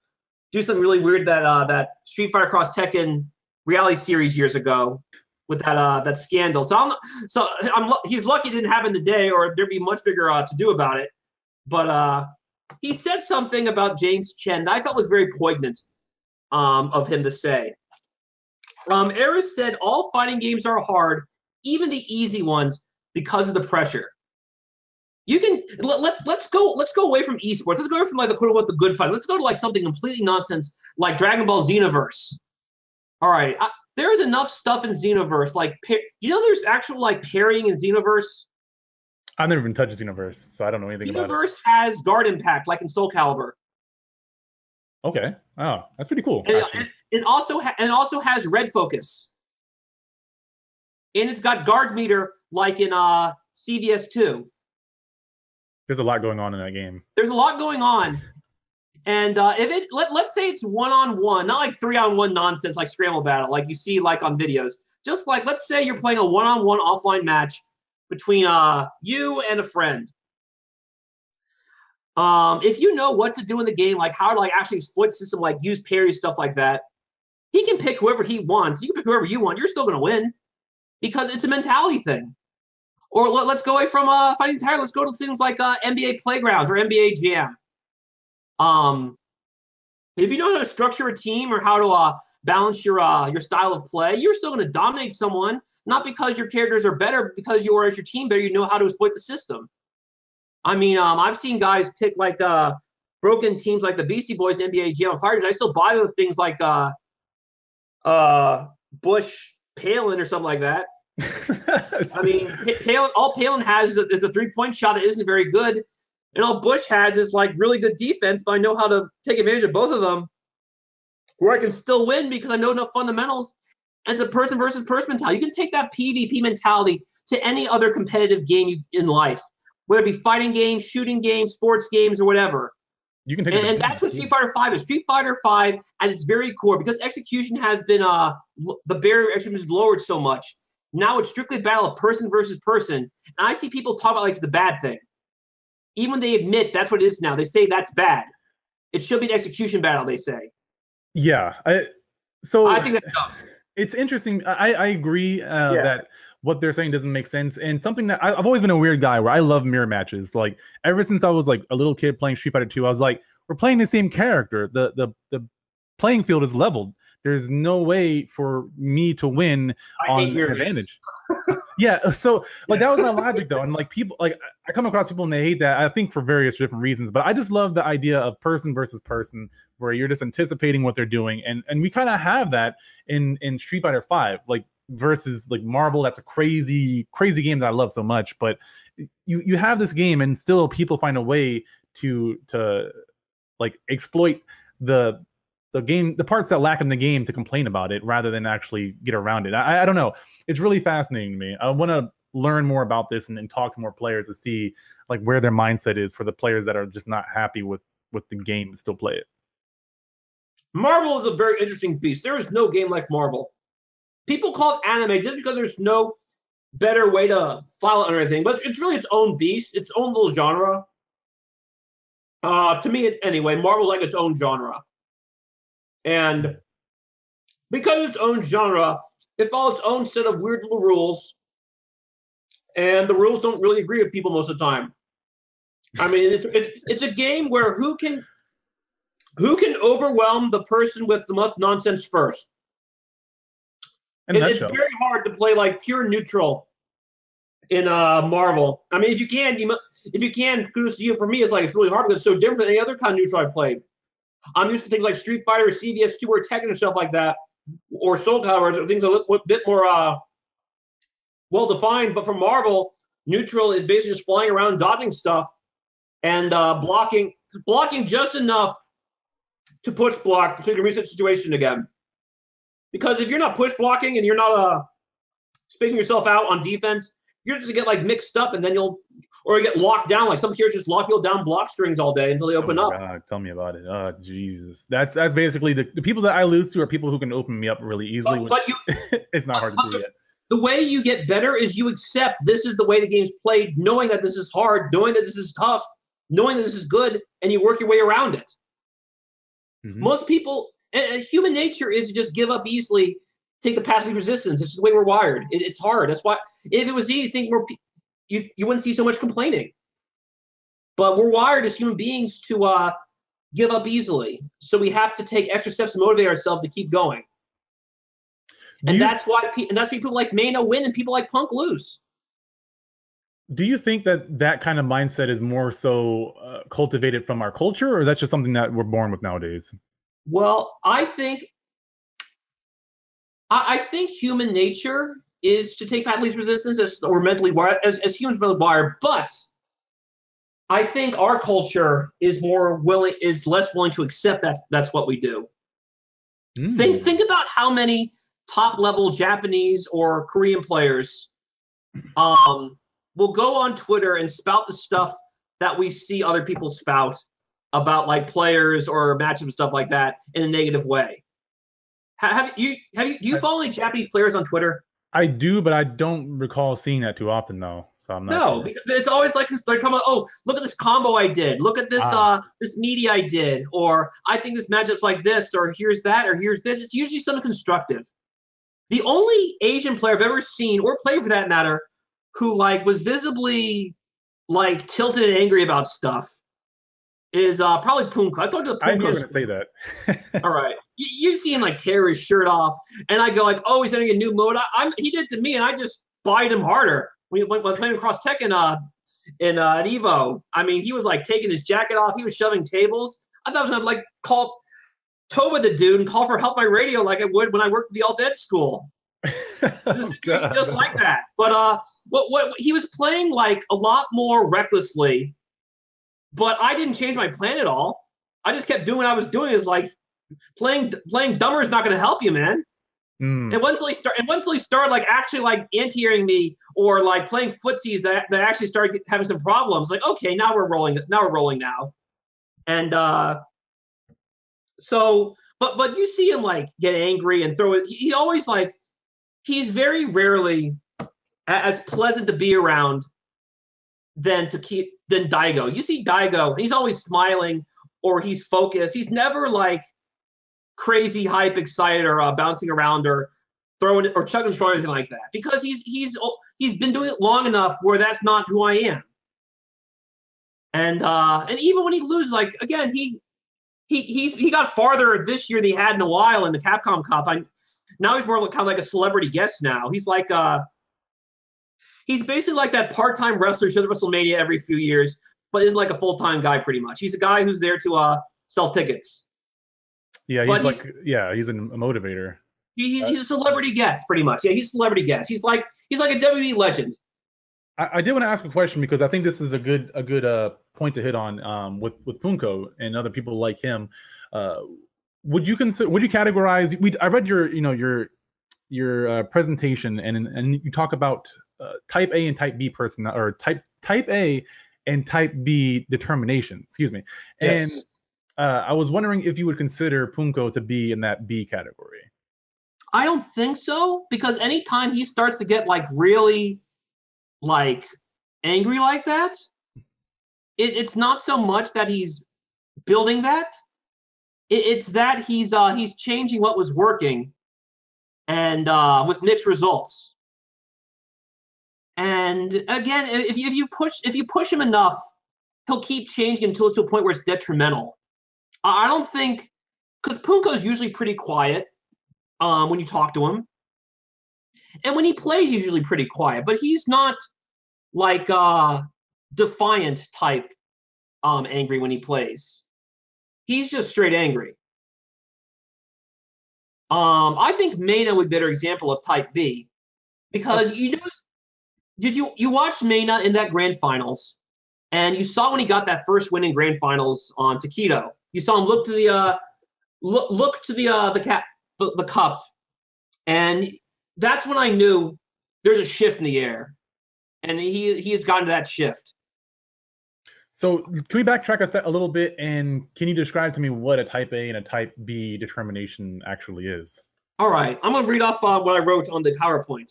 do something really weird that Street Fighter Cross Tekken reality series years ago with that scandal. He's lucky it didn't happen today, or there'd be much bigger to do about it. But he said something about James Chen that I felt was very poignant of him to say. Eris said all fighting games are hard, even the easy ones, because of the pressure. You can let's go away from esports. Let's go away from like the quote unquote the good fight. Let's go to like something completely nonsense like Dragon Ball Xenoverse. All right, there's enough stuff in Xenoverse. Like, you know, there's actual like parrying in Xenoverse. I've never been touched Xenoverse, so I don't know anything about it. Xenoverse has guard impact, like in Soul Calibur. Okay, oh, that's pretty cool. And also has red focus, and it's got guard meter like in CVS 2. There's a lot going on in that game. There's a lot going on. And if let's say it's 1-on-1, not like 3-on-1 nonsense like Scramble Battle, like you see like on videos. Just like, let's say you're playing a 1-on-1 offline match between you and a friend. If you know what to do in the game, like how to like actually exploit the system, like use parry, stuff like that, he can pick whoever he wants. You can pick whoever you want. You're still going to win because it's a mentality thing. Or let's go away from fighting entirely. Let's go to things like NBA Playgrounds or NBA Jam. If you know how to structure a team or how to balance your style of play, you're still going to dominate someone, not because your characters are better, because you are as your team better, you know how to exploit the system. I mean, I've seen guys pick like broken teams like the Beastie Boys, NBA Jam Fighters. I still buy the things like Bush Palin or something like that. I mean, all Palin has is a 3-point shot that isn't very good. And all Bush has is like really good defense, but I know how to take advantage of both of them where I can still win because I know enough fundamentals. And it's a person versus person mentality. You can take that PvP mentality to any other competitive game in life, whether it be fighting games, shooting games, sports games, or whatever. You can take and that's what Street Fighter V is. Street Fighter V at its very core, because execution has been the barrier has been lowered so much. Now it's strictly a battle of person versus person. And I see people talk about like it's a bad thing. even when they admit that's what it is now, they say that's bad. It should be an execution battle, they say. Yeah. I think that's dumb. It's interesting. I agree that what they're saying doesn't make sense. And something that I've always been a weird guy where I love mirror matches. Like ever since I was like a little kid playing Street Fighter 2, I was like, we're playing the same character. The playing field is leveled. There's no way for me to win on an advantage. Yeah, so like that was my logic though, and like people, like I come across people and they hate that. I think for various different reasons, but I just love the idea of person versus person, where you're just anticipating what they're doing, and we kind of have that in Street Fighter 5, like versus like Marvel. That's a crazy game that I love so much, but you have this game and still people find a way to like exploit the game, the parts that lack in the game, to complain about it rather than actually get around it. I don't know. It's really fascinating to me. I want to learn more about this and talk to more players to see like where their mindset is for the players that are just not happy with the game and still play it. Marvel is a very interesting beast. There is no game like Marvel. People call it anime just because there's no better way to file it or anything, but it's really its own beast, its own little genre. To me, anyway, Marvel's like its own genre. And because of its own genre, it follows its own set of weird little rules. And the rules don't really agree with people most of the time. I mean, it's a game where who can overwhelm the person with the most nonsense first. It's very hard to play like pure neutral in Marvel. I mean, if you can, kudos to you. For me, it's really hard because it's so different than any other kind of neutral I played. I'm used to things like Street Fighter, CVS2, or Tekken and stuff like that, or Soul Calibur, things a bit more well-defined. But for Marvel, neutral is basically just flying around, dodging stuff, and blocking just enough to push block so you can reset the situation again. Because if you're not push blocking and you're not spacing yourself out on defense, you're just going to get like mixed up, and then you'll get locked down. Like some characters just lock people down block strings all day until they open up. God, tell me about it. Oh, Jesus. That's basically the people that I lose to are people who can open me up really easily. But it's not hard to do yet. The way you get better is you accept this is the way the game's played, knowing that this is hard, knowing that this is tough, knowing that this is good, and you work your way around it. Mm-hmm. Most people, human nature is to just give up easily, take the path of resistance. It's just the way we're wired. It's hard. That's why if it was easy, think more. You wouldn't see so much complaining. But we're wired as human beings to give up easily. So we have to take extra steps to motivate ourselves to keep going. That's why people like Mano win and people like Punk lose. Do you think that kind of mindset is more so cultivated from our culture, or that's just something that we're born with nowadays? Well, I think human nature is to take path of least resistance as mentally wired, as humans mentally wired, but I think our culture is less willing to accept that's what we do. Think about how many top level Japanese or Korean players will go on Twitter and spout the stuff that we see other people spout about like players or matchups and stuff like that in a negative way. Do you follow any Japanese players on Twitter? I do, but I don't recall seeing that too often, though. So I'm not. No, because it's always like this. They're talking about, oh, look at this combo I did. Look at this this media I did, or I think this matchup's like this, or here's that, or here's this. It's usually something constructive. The only Asian player I've ever seen, or player for that matter, who like was visibly like tilted and angry about stuff is probably Punko. I talked to the Punko. I knew you were going to say that. All right. You see him like tear his shirt off, and I go like, oh, he's entering a new mode. He did it to me, and I just bite him harder. When playing across Tekken at Evo, I mean, he was like taking his jacket off. He was shoving tables. I thought I was going to like call Tova the dude and call for help by radio like I would when I worked at the alt ed school. just like that. But what he was playing like a lot more recklessly, but I didn't change my plan at all. I just kept doing what I was doing. Is like playing dumber is not going to help you, man. And once he started like actually like anti-airing me or like playing footsies that actually started having some problems, like, okay, now we're rolling now. And so but you see him like get angry and throw it. He always like, he's very rarely as pleasant to be around than to keep than Daigo. You see Daigo, and he's always smiling or he's focused. He's never like crazy hype excited or bouncing around or throwing or chugging or anything like that, because he's been doing it long enough where that's not who I am. And even when he loses, like again, he got farther this year than he had in a while in the Capcom Cup. Now he's more kind of like a celebrity guest now. He's like he's basically like that part-time wrestler who shows at WrestleMania every few years, but is like a full-time guy pretty much. He's a guy who's there to sell tickets. Yeah, he's a motivator. He's a celebrity guest pretty much. Yeah, he's a celebrity guest. He's like a WWE legend. I did want to ask a question because I think this is a good point to hit on with Punko and other people like him. Would you categorize? I read your presentation and you talk about type A and type B person, or type A and type B determination. Excuse me. Yes. And I was wondering if you would consider Punko to be in that B category. I don't think so, because anytime he starts to get like really like angry like that, it's not so much that he's building that. It's that he's changing what was working, and with mixed results. And again, if you push him enough, he'll keep changing until it's to a point where it's detrimental. I don't think, because Punko's usually pretty quiet when you talk to him, and when he plays, he's usually pretty quiet. But he's not like defiant type angry when he plays. He's just straight angry. I think Mena would be a better example of type B, because you notice, you watched Mena in that grand finals, and you saw when he got that first win in grand finals on Takedo. You saw him look to the cup, and that's when I knew there's a shift in the air, and he has gotten to that shift. So can we backtrack a little bit, and can you describe to me what a type A and a type B determination actually is? All right, I'm going to read off what I wrote on the PowerPoint.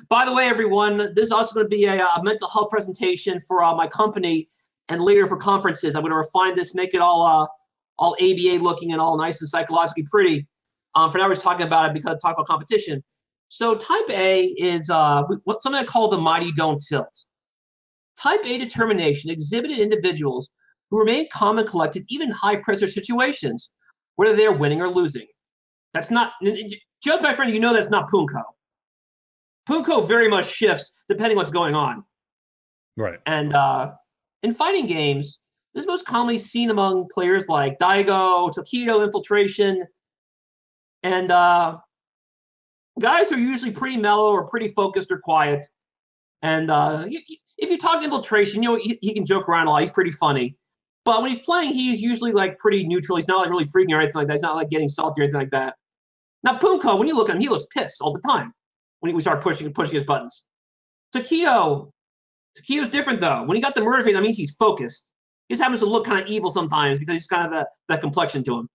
By the way, everyone, this is also going to be a mental health presentation for my company, and later for conferences. I'm going to refine this, make it all ABA looking and all nice and psychologically pretty. For now, we're just talking about it because talk about competition. So type A is something I call the mighty don't tilt. Type A determination exhibited individuals who remain calm and collected even in high-pressure situations, whether they're winning or losing. That's not, just my friend, you know that's not Punko. Punko very much shifts depending what's going on. Right. And in fighting games, this is most commonly seen among players like Daigo, Takedo, Infiltration, and guys who are usually pretty mellow or pretty focused or quiet. And if you talk Infiltration, you know, he can joke around a lot. He's pretty funny. But when he's playing, he's usually like pretty neutral. He's not like really freaking or anything like that. He's not like getting salty or anything like that. Now, Punko, when you look at him, he looks pissed all the time when we start pushing his buttons. Takedo's different, though. When he got the murder face, that means he's focused. He just happens to look kind of evil sometimes because he's kind of that complexion to him.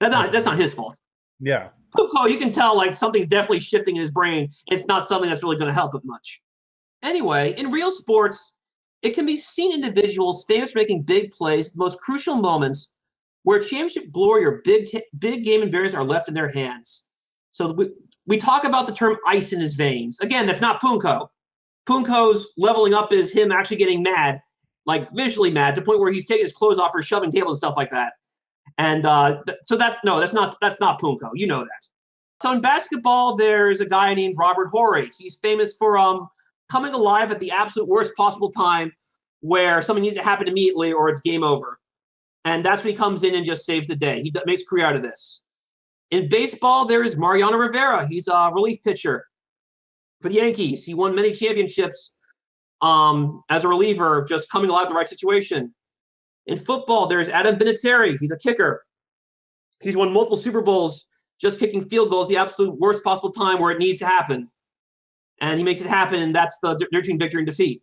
That's not his fault. Yeah. Punko, you can tell like something's definitely shifting in his brain. It's not something that's really going to help it much. Anyway, in real sports, it can be seen individuals famous for making big plays, the most crucial moments where championship glory or big game embarrassments are left in their hands. So we talk about the term ice in his veins. Again, that's not Punko. Punko's leveling up is him actually getting mad, like visually mad, to the point where he's taking his clothes off or shoving tables and stuff like that. And so that's not Punko. You know that. So in basketball, there's a guy named Robert Horry. He's famous for coming alive at the absolute worst possible time, where something needs to happen immediately or it's game over. And that's when he comes in and just saves the day. He makes a career out of this. In baseball, there is Mariano Rivera. He's a relief pitcher for the Yankees. He won many championships as a reliever, just coming alive at the right situation. In football, there's Adam Vinatieri. He's a kicker. He's won multiple Super Bowls just kicking field goals the absolute worst possible time where it needs to happen. And he makes it happen, and that's the difference between victory and defeat.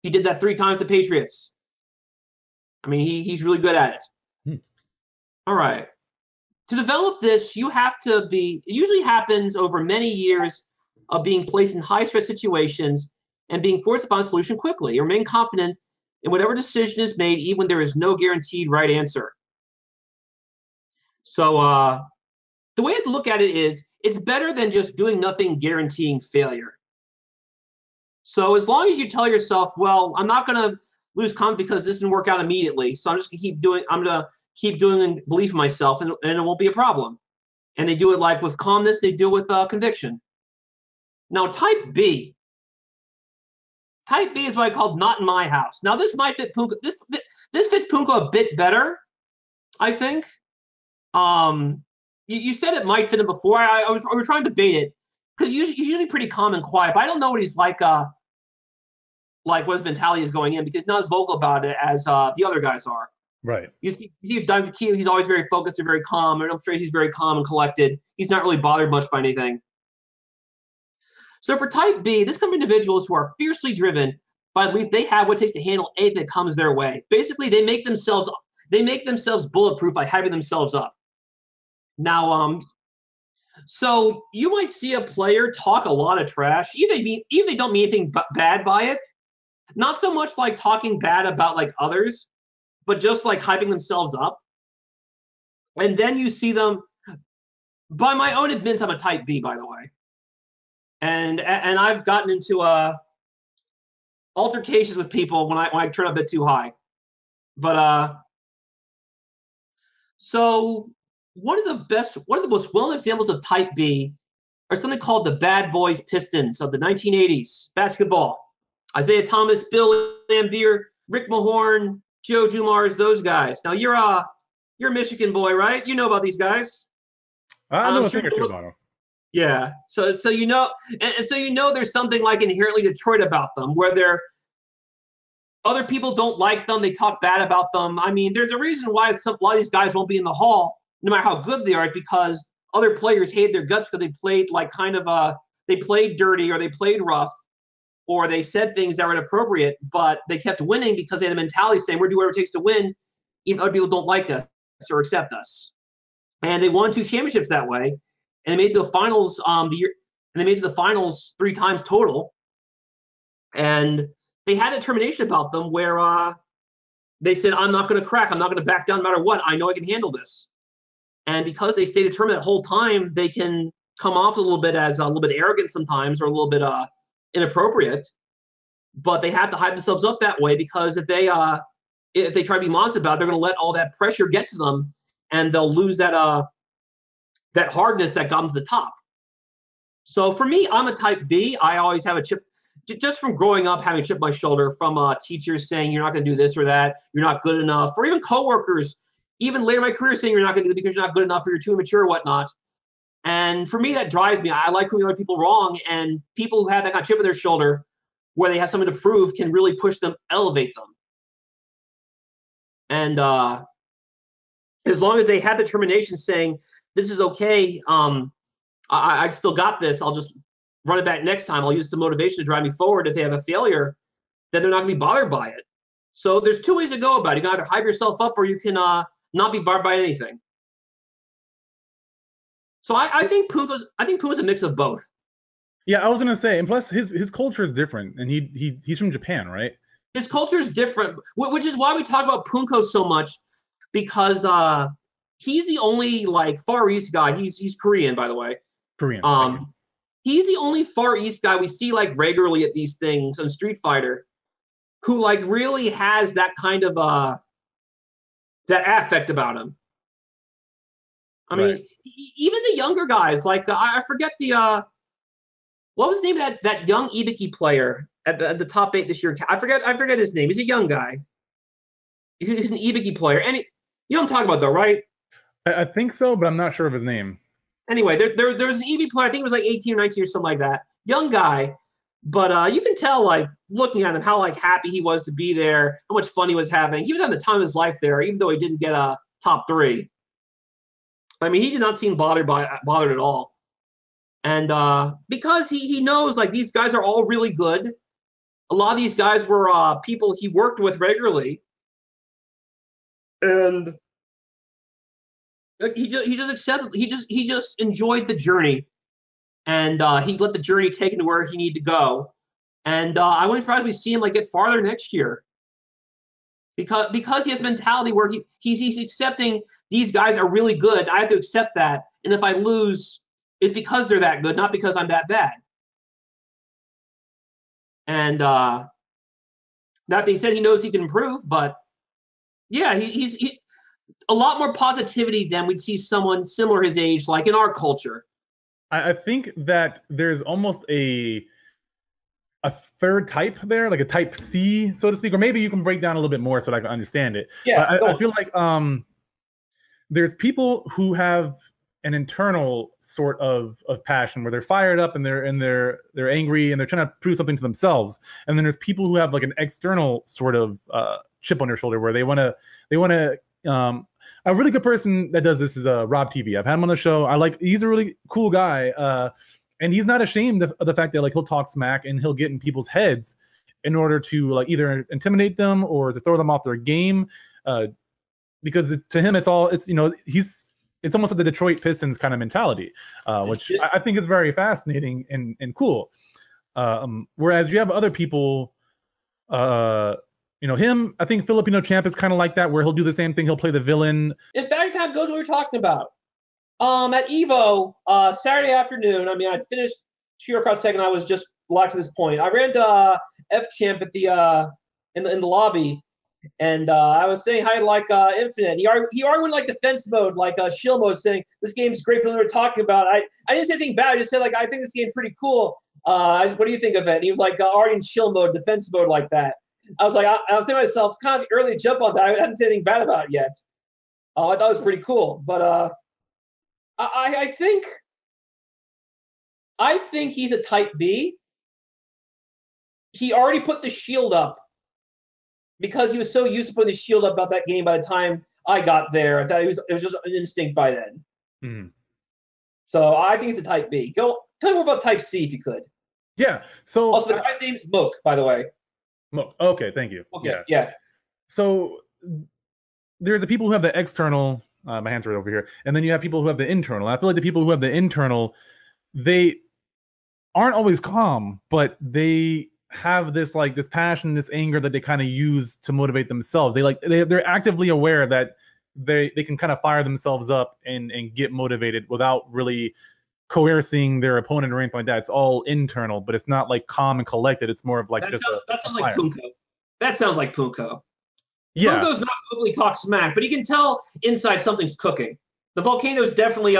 He did that 3 times to the Patriots. I mean, he's really good at it. All right. To develop this, you have to be – it usually happens over many years of being placed in high-stress situations and being forced to find a solution quickly or remain confident in whatever decision is made, even when there is no guaranteed right answer. So the way I have to look at it is, it's better than just doing nothing guaranteeing failure. So as long as you tell yourself, well, I'm not going to lose confidence because this didn't work out immediately, so I'm just going to keep doing, I'm going to keep doing and believe in myself, and it won't be a problem. And they do it like with calmness, they do it with conviction. Now, type B. Type B is what I call not in my house. Now, this might fit Punko. This fits Punko a bit better, I think. You said it might fit him before. We were trying to debate it because he's usually pretty calm and quiet. But I don't know what he's like what his mentality is going in, because he's not as vocal about it as the other guys are. Right. You see Dr. Q, he's always very focused and very calm. Arnold Tracy's very calm and collected. He's not really bothered much by anything. So for type B, this comes from individuals who are fiercely driven by the belief they have what it takes to handle anything that comes their way. Basically, they make themselves bulletproof by hyping themselves up. Now, so you might see a player talk a lot of trash, even if they don't mean anything bad by it. Not so much like talking bad about like others, but just like hyping themselves up. And then you see them, by my own admittance, I'm a type B, by the way. And I've gotten into altercations with people when I turn a bit too high. But so one of the most well-known examples of type B are something called the Bad Boys Pistons of the 1980s basketball. Isaiah Thomas, Bill Laimbeer, Rick Mahorn, Joe Dumars, those guys. Now you're a Michigan boy, right? You know about these guys. I know a thing or two about them. Yeah, so you know, and so you know there's something like inherently Detroit about them, where other people don't like them, they talk bad about them. I mean, there's a reason why a lot of these guys won't be in the Hall, no matter how good they are, is because other players hate their guts because they played like they played dirty, or they played rough, or they said things that were inappropriate, but they kept winning because they had a mentality saying, we're doing whatever it takes to win, even if other people don't like us or accept us. And they won 2 championships that way. And they made it to the finals they made it to the finals 3 times total. And they had a determination about them where they said, I'm not going to crack. I'm not going to back down no matter what. I know I can handle this. And because they stayed determined that whole time, they can come off a little bit as a little bit arrogant sometimes, or a little bit inappropriate. But they have to hype themselves up that way, because if they try to be modest about it, they're going to let all that pressure get to them, and they'll lose that hardness that got them to the top. So for me, I'm a type B. I always have a chip, just from growing up, having a chip on my shoulder from teachers saying you're not going to do this or that, you're not good enough, or even coworkers, even later in my career, saying you're not going to do it because you're not good enough, or you're too immature or whatnot. And for me, that drives me. I like proving other people wrong, and people who have that kind of chip on their shoulder, where they have something to prove, can really push them, elevate them. And as long as they have determination saying, this is okay, I still got this, I'll just run it back next time, I'll use the motivation to drive me forward. If they have a failure, then they're not going to be bothered by it. So there's 2 ways to go about it. You can either hype yourself up, or you can not be bothered by anything. So I think Punko's a mix of both. Yeah, I was gonna say, and plus his culture is different, and he's from Japan, right? His culture is different, which is why we talk about Punko so much, because he's the only like Far East guy. He's Korean, by the way. Korean. He's the only Far East guy we see like regularly at these things on Street Fighter, who like really has that kind of that affect about him. I mean, even the younger guys, like I forget the what was the name of that young Ibiki player at the top 8 this year? I forget his name. He's a young guy. He's an Ibiki player, and you know what I'm talking about, though, right? I think so, but I'm not sure of his name. Anyway, there was an Ibiki player. I think it was like 18 or 19 or something like that. Young guy, but you can tell, like looking at him, how like happy he was to be there, how much fun he was having. He was having the time of his life there, even though he didn't get a top 3. I mean, he did not seem bothered at all. And because he knows, like, these guys are all really good. A lot of these guys were people he worked with regularly. And he just accepted. He just enjoyed the journey, and he let the journey take him to where he needed to go. And I wouldn't surprised we see him like get farther next year. because he has a mentality where he's accepting these guys are really good. I have to accept that, and if I lose, it's because they're that good, not because I'm that bad. And that being said, he knows he can improve, but yeah, he's a lot more positivity than we'd see someone similar his age, like in our culture. I think that there's almost a third type there, like a type C, so to speak, or maybe you can break down a little bit more so that I can understand it. Yeah, I feel like there's people who have an internal sort of passion where they're fired up and they're angry and they're trying to prove something to themselves, and then there's people who have like an external sort of chip on their shoulder where they want to a really good person that does this is Rob TV. I've had him on the show. He's a really cool guy, and he's not ashamed of the fact that like he'll talk smack and he'll get in people's heads in order to like either intimidate them or to throw them off their game, because to him it's almost like the Detroit Pistons kind of mentality, which I think is very fascinating and cool. Whereas you have other people, him, I think Filipino Champ is kind of like that, where he'll do the same thing. He'll play the villain. In fact, that goes what we're talking about. At Evo, Saturday afternoon, I mean, I finished Trio Cross Tech and I was just locked to this point. I ran to F Champ at the in the lobby, and I was saying hi to like Infinite. He argued like defense mode, like shield mode, saying this game's great. We were talking about. I didn't say anything bad. I just said like I think this game's pretty cool. What do you think of it? And he was like already in shield mode, defense mode, like that. I was like, I was thinking to myself, it's kind of early to jump on that. I hadn't said anything bad about it yet. I thought it was pretty cool, but I think he's a type B. He already put the shield up because he was so used to putting the shield up about that game by the time I got there. I thought it was just an instinct by then. Mm-hmm. So I think he's a type B. Tell me more about type C if you could. Yeah. So also, the guy's name's Mook, by the way. Mook. Okay, thank you. Okay. Yeah. So there's the people who have the external. My hand's right over here, and then you have people who have the internal. I feel like the people who have the internal, they aren't always calm, but they have this passion, this anger that they kind of use to motivate themselves. They're actively aware that they can kind of fire themselves up and get motivated without really coercing their opponent or anything like that. It's all internal, but it's not like calm and collected. It's more of like that sounds like Punko. That sounds like Punko. Yeah. Punko's not overly talk smack, but he can tell inside something's cooking. The volcano's definitely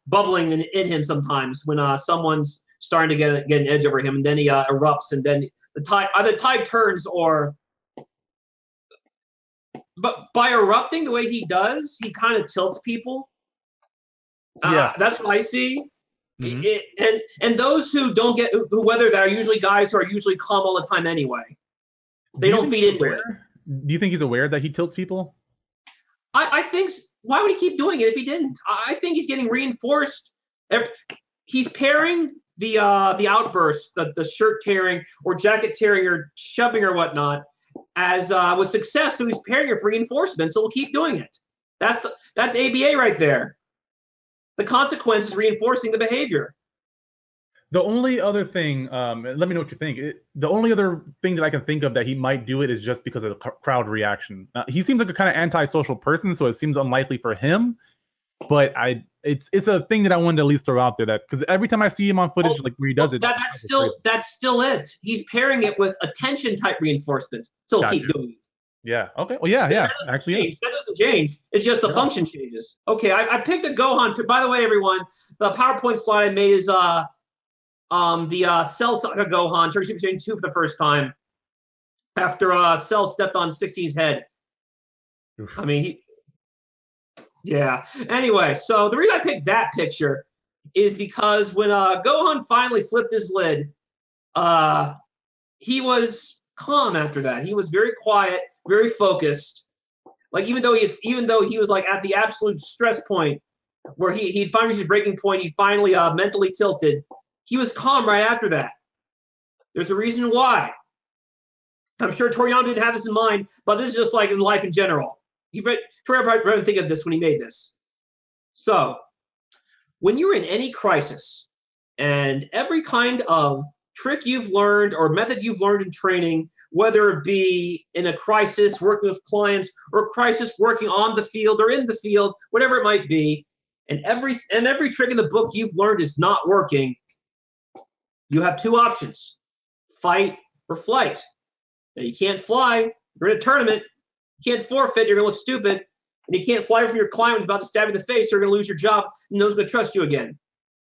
bubbling in him sometimes when someone's starting to get an edge over him, and then he erupts, and then either tide turns or. But by erupting the way he does, he kind of tilts people. Yeah, that's what I see. Mm-hmm. And those who don't get who weather that are usually guys who are usually calm all the time anyway. They don't feed into it. Do you think he's aware that he tilts people? I think. Why would he keep doing it if he didn't? I think he's getting reinforced. He's pairing the outbursts, the shirt tearing or jacket tearing or shoving or whatnot, as with success. So he's pairing it for reinforcement. So we'll keep doing it. That's ABA right there. The consequence is reinforcing the behavior. The only other thing, let me know what you think. The only other thing that I can think of that he might do it is just because of the crowd reaction. He seems like a kind of antisocial person, so it seems unlikely for him. But it's a thing that I wanted to at least throw out there, that because every time I see him on footage, like where he does it, that's still it. He's pairing it with attention type reinforcement, so he'll keep doing it. Yeah. Okay. Well, yeah. Actually, that doesn't change. It's just the function changes. Okay. I picked a Gohan. By the way, everyone, the PowerPoint slide I made is the Cell Saga Gohan turns Super Saiyan 2 for the first time after Cell stepped on 60's head. Oof. I mean, yeah. Anyway, so the reason I picked that picture is because when Gohan finally flipped his lid, he was calm after that. He was very quiet, very focused. Like even though he was like at the absolute stress point where he'd finally reached his breaking point, he finally mentally tilted. He was calm right after that. There's a reason why. I'm sure Toriyama didn't have this in mind, but this is just like in life in general. Toriyama probably didn't think of this when he made this. So, when you're in any crisis and every kind of trick you've learned or method you've learned in training, whether it be in a crisis working with clients or a crisis working on the field or in the field, whatever it might be, and every trick in the book you've learned is not working, you have two options: fight or flight. Now, you can't fly. You're in a tournament. You can't forfeit. You're going to look stupid. And you can't fly from your client who's about to stab you in the face. You're going to lose your job. And no one's going to trust you again.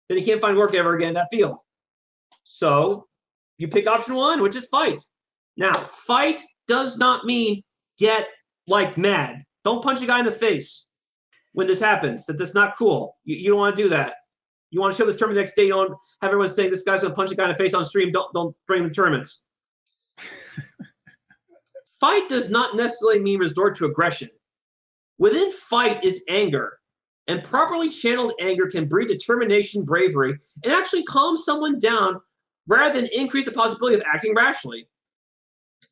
Then you can't find work ever again in that field. So you pick option one, which is fight. Now, fight does not mean get like mad. Don't punch a guy in the face when this happens. That's not cool. You don't want to do that. You want to show this tournament the next day. You don't have everyone saying this guy's going to punch a guy in the face on stream. Don't bring him to tournaments. Fight does not necessarily mean resort to aggression. Within fight is anger, and properly channeled anger can breed determination, bravery, and actually calm someone down rather than increase the possibility of acting rationally.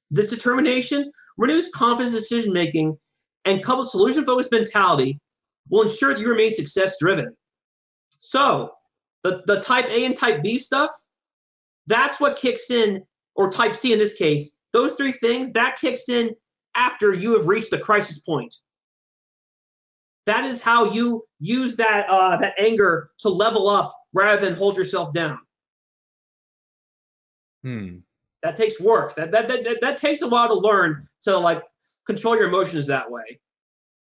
This determination renews confidence in decision-making and coupled solution-focused mentality will ensure that you remain success-driven. So the type A and type B stuff, that's what kicks in, or type C in this case, those three things, that kicks in after you have reached the crisis point. That is how you use that anger to level up rather than hold yourself down. That takes work. That takes a while to learn to like control your emotions that way.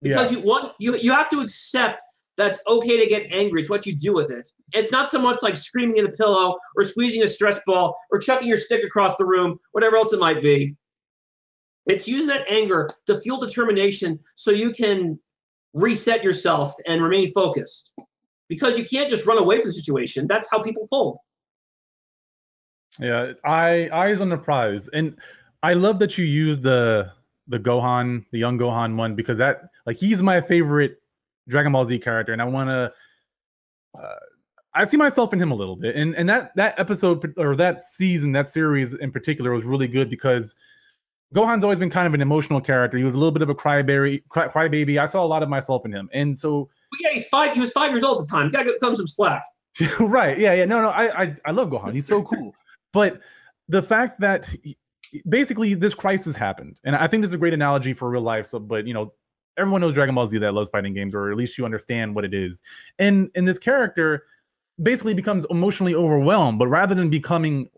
Because you have to accept that's okay to get angry. It's what you do with it. It's not so much like screaming in a pillow or squeezing a stress ball or chucking your stick across the room, whatever else it might be. It's using that anger to fuel determination so you can reset yourself and remain focused. Because you can't just run away from the situation. That's how people fold. Yeah, eyes on the prize. And I love that you used the Gohan, the young Gohan one, because that, like, he's my favorite Dragon Ball Z character, and I want to I see myself in him a little bit, and that episode or that season, that series in particular was really good because Gohan's always been kind of an emotional character. He was a little bit of a crybaby. I saw a lot of myself in him, and so he was 5 years old at the time. You gotta cut him some slack. Right? Yeah. No. I love Gohan. He's so cool, but the fact that basically this crisis happened, and I think this is a great analogy for real life. So, but everyone knows Dragon Ball Z that loves fighting games, or at least you understand what it is. And this character basically becomes emotionally overwhelmed, but rather than succumbing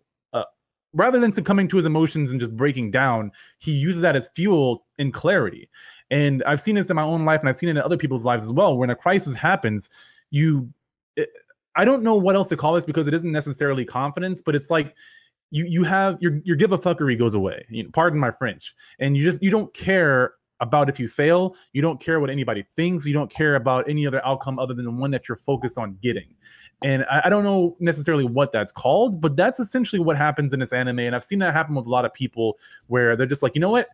to his emotions and just breaking down, he uses that as fuel and clarity. And I've seen this in my own life, and I've seen it in other people's lives as well. When a crisis happens, I don't know what else to call this because it isn't necessarily confidence, but it's like you have your give a fuckery goes away. Pardon my French. And you don't care about if you fail. You don't care what anybody thinks. You don't care about any other outcome other than the one that you're focused on getting. And I don't know necessarily what that's called, but that's essentially what happens in this anime. And I've seen that happen with a lot of people where they're just like, you know what?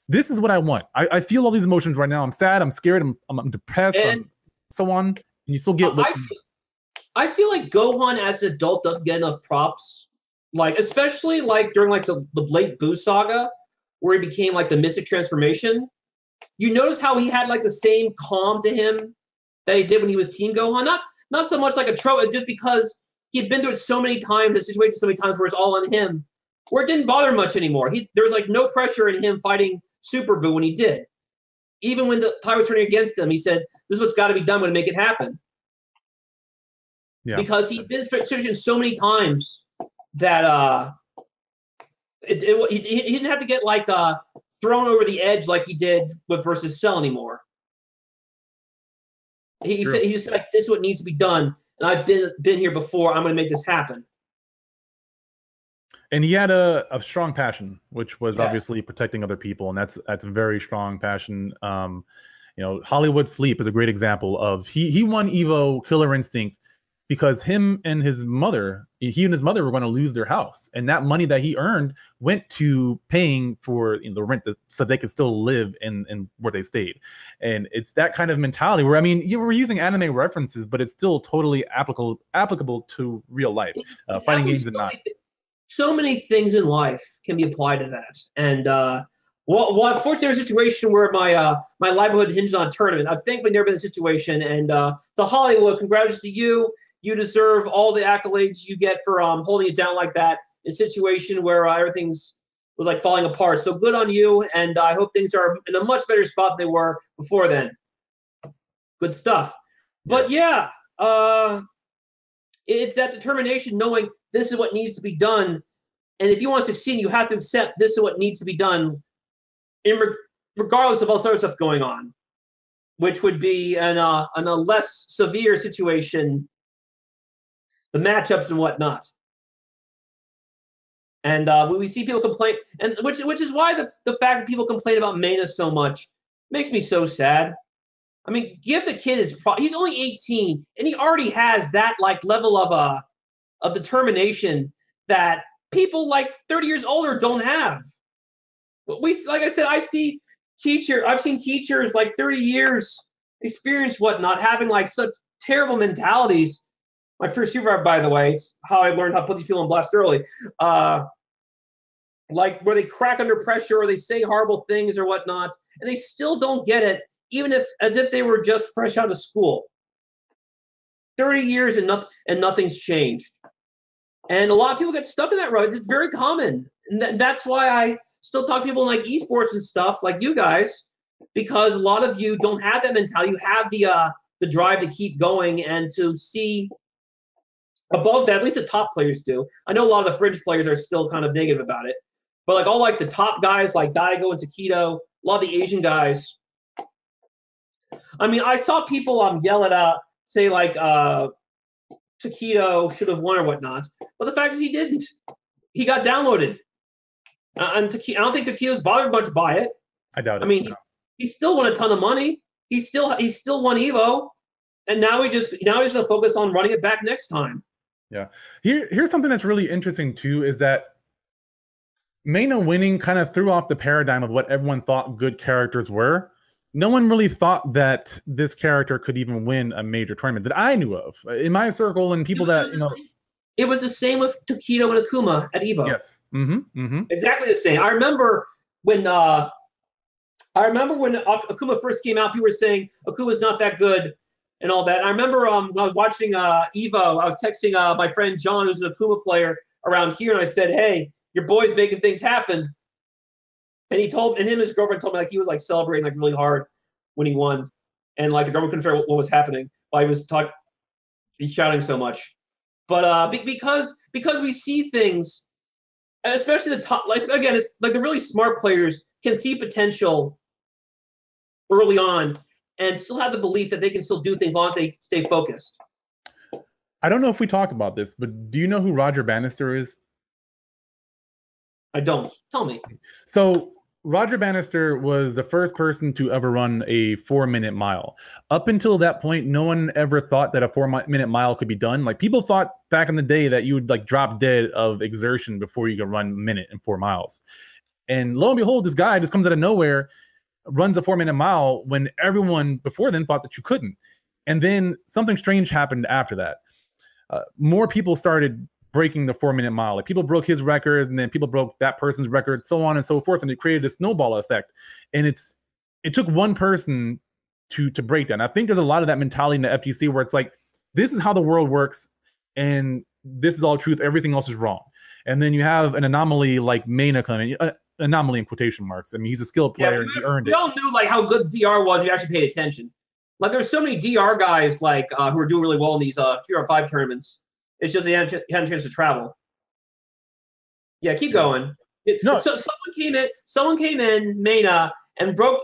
This is what I want. I feel all these emotions right now. I'm sad. I'm scared. I'm depressed. And so on. And you still get what I feel like Gohan as an adult doesn't get enough props. Like, especially like during like the late Buu saga, where he became like the Mystic Transformation. You notice how he had like the same calm to him that he did when he was Teen Gohan. Not so much like a trope, just because he had been through it so many times, the situation so many times where it's all on him, where it didn't bother much anymore. There was like no pressure in him fighting Super Buu when he did. Even when the tide was turning against him, he said, "This is what's got to be done to make it happen." Yeah. Because he'd been through situations so many times that he didn't have to get like thrown over the edge like he did with versus Cell anymore. He said like, this is what needs to be done, and I've been here before. I'm going to make this happen. And he had a strong passion, which was obviously protecting other people, and that's a very strong passion. Hollywood Sleep is a great example of he won Evo Killer Instinct because he and his mother were going to lose their house, and that money that he earned went to paying for the rent so they could still live in where they stayed. And it's that kind of mentality where, I mean, you were using anime references, but it's still totally applicable to real life, fighting games and not. So many things in life can be applied to that. And unfortunately, there's a situation where my livelihood hinges on a tournament. I've thankfully never been in a situation. And to Hollywood, congratulations to you. You deserve all the accolades you get for holding it down like that. in a situation where everything's was like falling apart. So good on you, and I hope things are in a much better spot than they were before then. Good stuff. But yeah, it's that determination, knowing this is what needs to be done, and if you want to succeed, you have to accept this is what needs to be done, regardless of all sorts of stuff going on, which would be in a less severe situation, the matchups and whatnot. And when we see people complain, and which is why the fact that people complain about Mena so much makes me so sad. I mean, give the kid he's only 18, and he already has that like level of determination that people like 30 years older don't have. Like I said, I've seen teachers like 30 years experience whatnot having like such terrible mentalities. My first supervisor, by the way, it's how I learned how to put these people on blast early. Like where they crack under pressure or they say horrible things or whatnot, and they still don't get it, even as if they were just fresh out of school. 30 years and nothing's changed. And a lot of people get stuck in that road. It's very common. And that's why I still talk to people in like esports and stuff, like you guys, because a lot of you don't have that mentality. You have the drive to keep going and to see above that. At least the top players do. I know a lot of the fringe players are still kind of negative about it. But like all like the top guys like Daigo and Takedo, a lot of the Asian guys. I mean, I saw people yell at say like Takedo should have won or whatnot. But the fact is he didn't. He got downloaded. And I don't think Takedo's bothered much by it. I doubt it. I mean, he still won a ton of money. He still won Evo. And now he's gonna focus on running it back next time. Yeah. Here's something that's really interesting too, is that Mena winning kind of threw off the paradigm of what everyone thought good characters were. No one really thought that this character could even win a major tournament that I knew of. In my circle and people that, you know. It was the same with Takedo and Akuma at Evo. Yes. Exactly the same. I remember when Akuma first came out, people were saying Akuma's not that good and all that. And I remember when I was watching Evo, I was texting my friend John, who's an Akuma player around here, and I said, "Hey, your boy's making things happen." And him and his girlfriend told me like he was like celebrating like really hard when he won, and like the girlfriend couldn't figure out what was happening while he's shouting so much. But because we see things, especially the top, like again, it's like the really smart players can see potential early on and still have the belief that they can still do things long as they stay focused. I don't know if we talked about this, but do you know who Roger Bannister is? I don't. Tell me. So Roger Bannister was the first person to ever run a 4-minute mile. Up until that point, no one ever thought that a 4-minute mile could be done. Like people thought back in the day that you would like drop dead of exertion before you could run a minute and 4 miles. And lo and behold, this guy just comes out of nowhere, runs a 4-minute mile when everyone before then thought that you couldn't. And then something strange happened after that. More people started breaking the 4-minute mile. Like people broke his record, and then people broke that person's record, so on and so forth, and it created a snowball effect. And it took one person to break that. And I think there's a lot of that mentality in the FGC where it's like, this is how the world works, and this is all truth. Everything else is wrong. And then you have an anomaly like Mena coming. Anomaly in quotation marks. I mean, he's a skilled player. Yeah, he earned it. We all knew like how good DR was. We actually paid attention. Like there's so many DR guys like who are doing really well in these 3-on-5 tournaments. It's just they hadn't a chance to travel. Yeah, keep going. No. So someone came in, Mena, and broke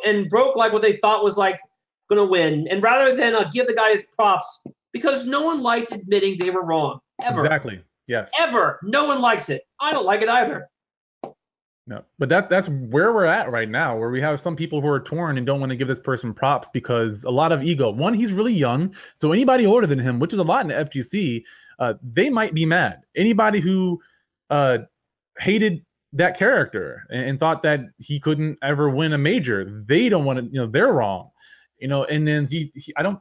like what they thought was like gonna win. And rather than give the guys props, because no one likes admitting they were wrong. Ever. Exactly. Yes. Ever. No one likes it. I don't like it either. No, but that's where we're at right now, where we have some people who are torn and don't want to give this person props because a lot of ego. One, he's really young, so anybody older than him, which is a lot in the FGC, they might be mad. Anybody who hated that character and thought that he couldn't ever win a major, they don't want to, you know, they're wrong, you know. And then I don't.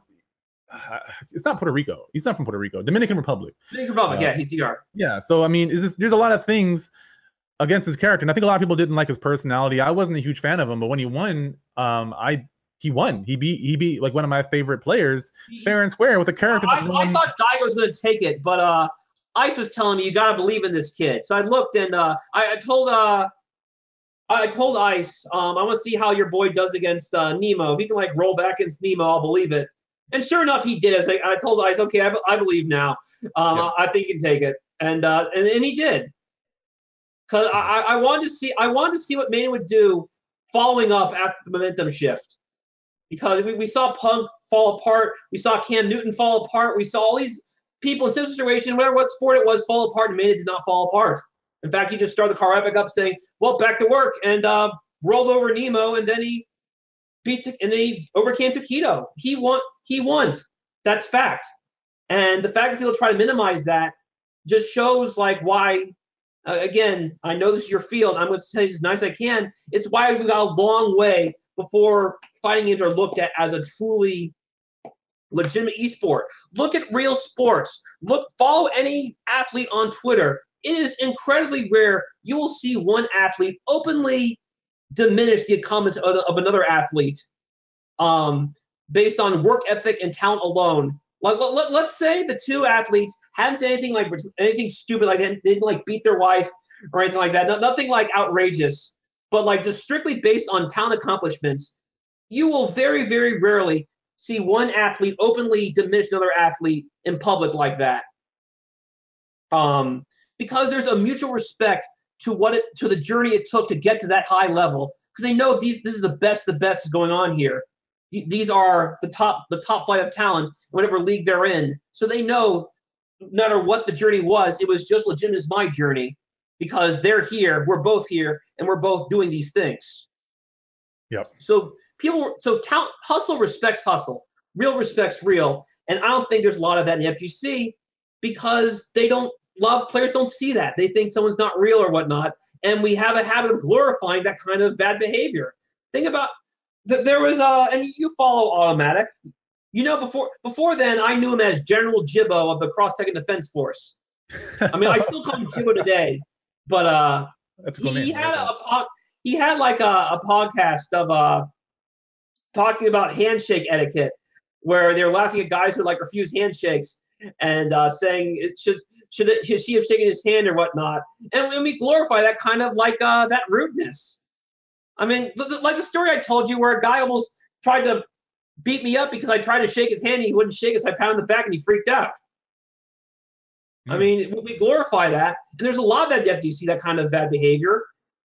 It's not Puerto Rico. He's not from Puerto Rico. Dominican Republic. Dominican Republic. Yeah, he's DR. Yeah. So I mean, there's a lot of things against his character, and I think a lot of people didn't like his personality. I wasn't a huge fan of him, but when he won, he won. He beat like one of my favorite players, fair and square, with a character. I thought Daigo was going to take it, but Ice was telling me, you got to believe in this kid. So I looked, and I told Ice, I want to see how your boy does against Nemo. If he can like roll back against Nemo, I'll believe it. And sure enough, he did. I told Ice, okay, I believe now. I think he can take it, and he did. Because I wanted to see what Mania would do following up after the momentum shift. Because we saw Punk fall apart, we saw Cam Newton fall apart, we saw all these people in similar situation, whatever what sport it was, fall apart, and Mania did not fall apart. In fact, he just started the car right back up, saying, "Well, back to work," and rolled over Nemo, and then he overcame Taquito. He won. That's fact. And the fact that people try to minimize that just shows like why. Again, I know this is your field. I'm going to say this as nice as I can. It's why we got a long way before fighting games are looked at as a truly legitimate esport. Look at real sports. Follow any athlete on Twitter. It is incredibly rare you will see one athlete openly diminish the accomplishments of another athlete based on work ethic and talent alone. Like, let's say the two athletes hadn't said anything stupid, like they didn't like beat their wife or anything like that. Nothing like outrageous, but like just strictly based on talent accomplishments. You will very, very rarely see one athlete openly diminish another athlete in public like that. Because there's a mutual respect to the journey it took to get to that high level. Because they know this is the best is going on here. These are the top flight of talent, whatever league they're in. So they know no matter what the journey was, it was just legitimate as my journey because they're here, we're both here, and we're both doing these things. Yep. So hustle respects hustle. Real respects real. And I don't think there's a lot of that in the FGC because players don't see that. They think someone's not real or whatnot. And we have a habit of glorifying that kind of bad behavior. Think about there was and you follow Automatic. You know, before then, I knew him as General Jibbo of the Cross Tech and Defense Force. I mean, I still call him Jibbo today, but he had a podcast of talking about handshake etiquette, where they're laughing at guys who like refuse handshakes and saying should she have shaken his hand or whatnot, and we glorify that kind of like that rudeness. I mean, like the story I told you where a guy almost tried to beat me up because I tried to shake his hand and he wouldn't shake us. I pounded the back and he freaked out. I mean, we glorify that. And there's a lot of that yet. You see that kind of bad behavior.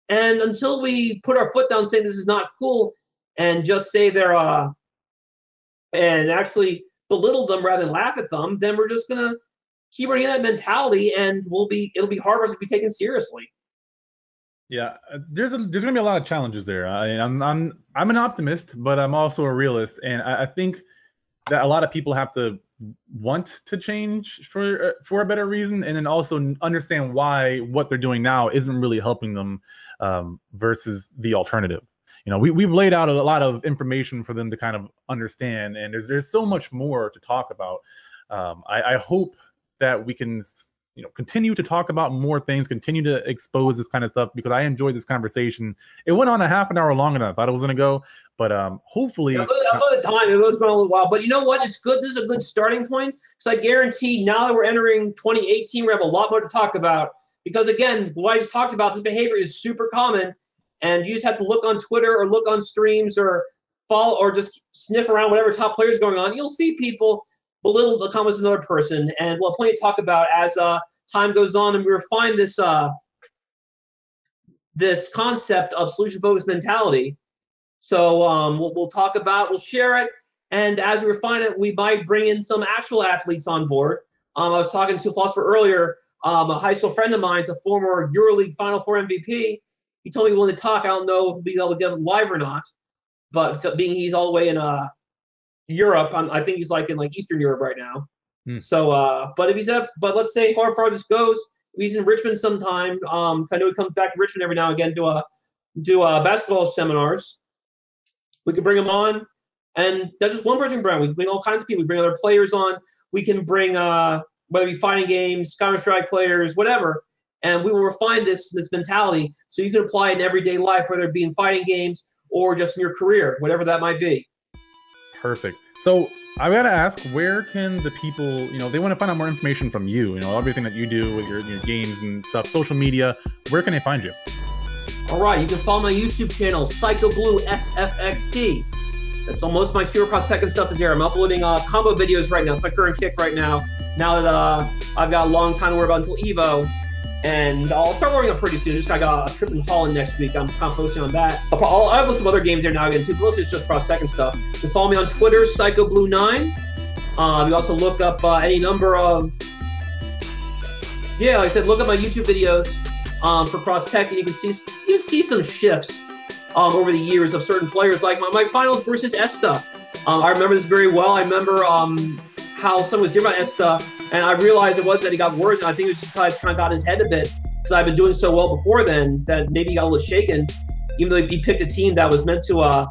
And until we put our foot down saying this is not cool and just say they're and actually belittle them rather than laugh at them, then we're just going to keep running that mentality and it'll be hard for us to be taken seriously. Yeah, there's gonna be a lot of challenges there. I'm an optimist, but I'm also a realist, and I think that a lot of people have to want to change for a better reason, and then also understand why what they're doing now isn't really helping them versus the alternative. You know, we've laid out a lot of information for them to kind of understand, and there's so much more to talk about. I hope that we can continue to talk about more things, continue to expose this kind of stuff, because I enjoyed this conversation. It went on a half an hour longer than I thought it was going to go, but hopefully... Yeah, the time, it was going a little while, but you know what? It's good. This is a good starting point, because I guarantee now that we're entering 2018, we have a lot more to talk about, because again, what I just talked about, this behavior is super common, and you just have to look on Twitter or look on streams or follow or just sniff around whatever top player is going on. You'll see people belittle the comments of another person, and we'll have plenty to talk about as time goes on, and we refine this this concept of solution-focused mentality. So we'll share it, and as we refine it, we might bring in some actual athletes on board. I was talking to a philosopher earlier, a high school friend of mine, a former EuroLeague Final Four MVP. He told me he wanted to talk. I don't know if we'll be able to get him live or not, but being he's all the way in Europe. I think he's like in Eastern Europe right now. So, but let's say how far this goes, if he's in Richmond sometime. I know he comes back to Richmond every now and again to do basketball seminars. We can bring him on, and that's just one person brand. We can bring all kinds of people. We bring other players on. We can bring whether it be fighting games, Counter-Strike players, whatever, and we will refine this mentality so you can apply it in everyday life, whether it be in fighting games or just in your career, whatever that might be. Perfect. So I gotta ask, where can the people, they want to find out more information from you, everything that you do with your games and stuff, social media, where can they find you? All right, you can follow my YouTube channel, Psychoblue SFXT. That's almost my Supercross Tekken stuff is there. I'm uploading combo videos right now. It's my current kick right now. Now that I've got a long time to worry about until Evo. And I'll start working on pretty soon. I got a trip in Holland next week. I'm kind of focusing on that. I'll have some other games there now again too. Mostly it's just Cross Tekken stuff. You can follow me on Twitter, Psychoblue9. You also look up any number of, like I said, look up my YouTube videos for Cross Tekken. You can see some shifts over the years of certain players, like my finals versus Esta. I remember this very well. I remember how someone was different about Esta, and I realized it wasn't that he got worse, and I think it was just kind of got in his head a bit, because I've been doing so well before then that maybe he got a little shaken, even though he picked a team that was meant to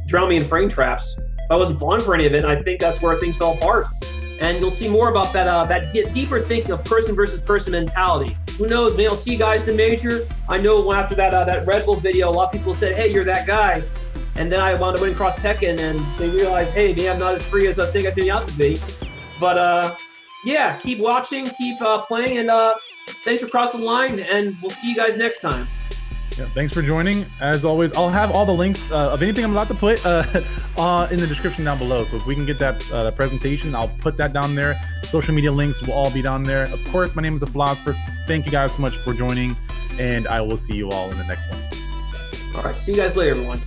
drown me in frame traps. I wasn't falling for any of it, and I think that's where things fell apart. And you'll see more about that deeper thinking of person versus person mentality. Who knows? Maybe I'll see you guys in the major. I know after that Red Bull video, a lot of people said, hey, you're that guy. And then I wound up winning Cross Tekken, and they realized, hey, maybe I'm not as free as I think I'm turning out to be. But yeah, keep watching, keep playing, and thanks for crossing the line, and we'll see you guys next time. Yeah, thanks for joining. As always, I'll have all the links of anything I'm about to put in the description down below. So if we can get that presentation, I'll put that down there. Social media links will all be down there. Of course, my name is The Philosopher. Thank you guys so much for joining, and I will see you all in the next one. All right, see you guys later, everyone.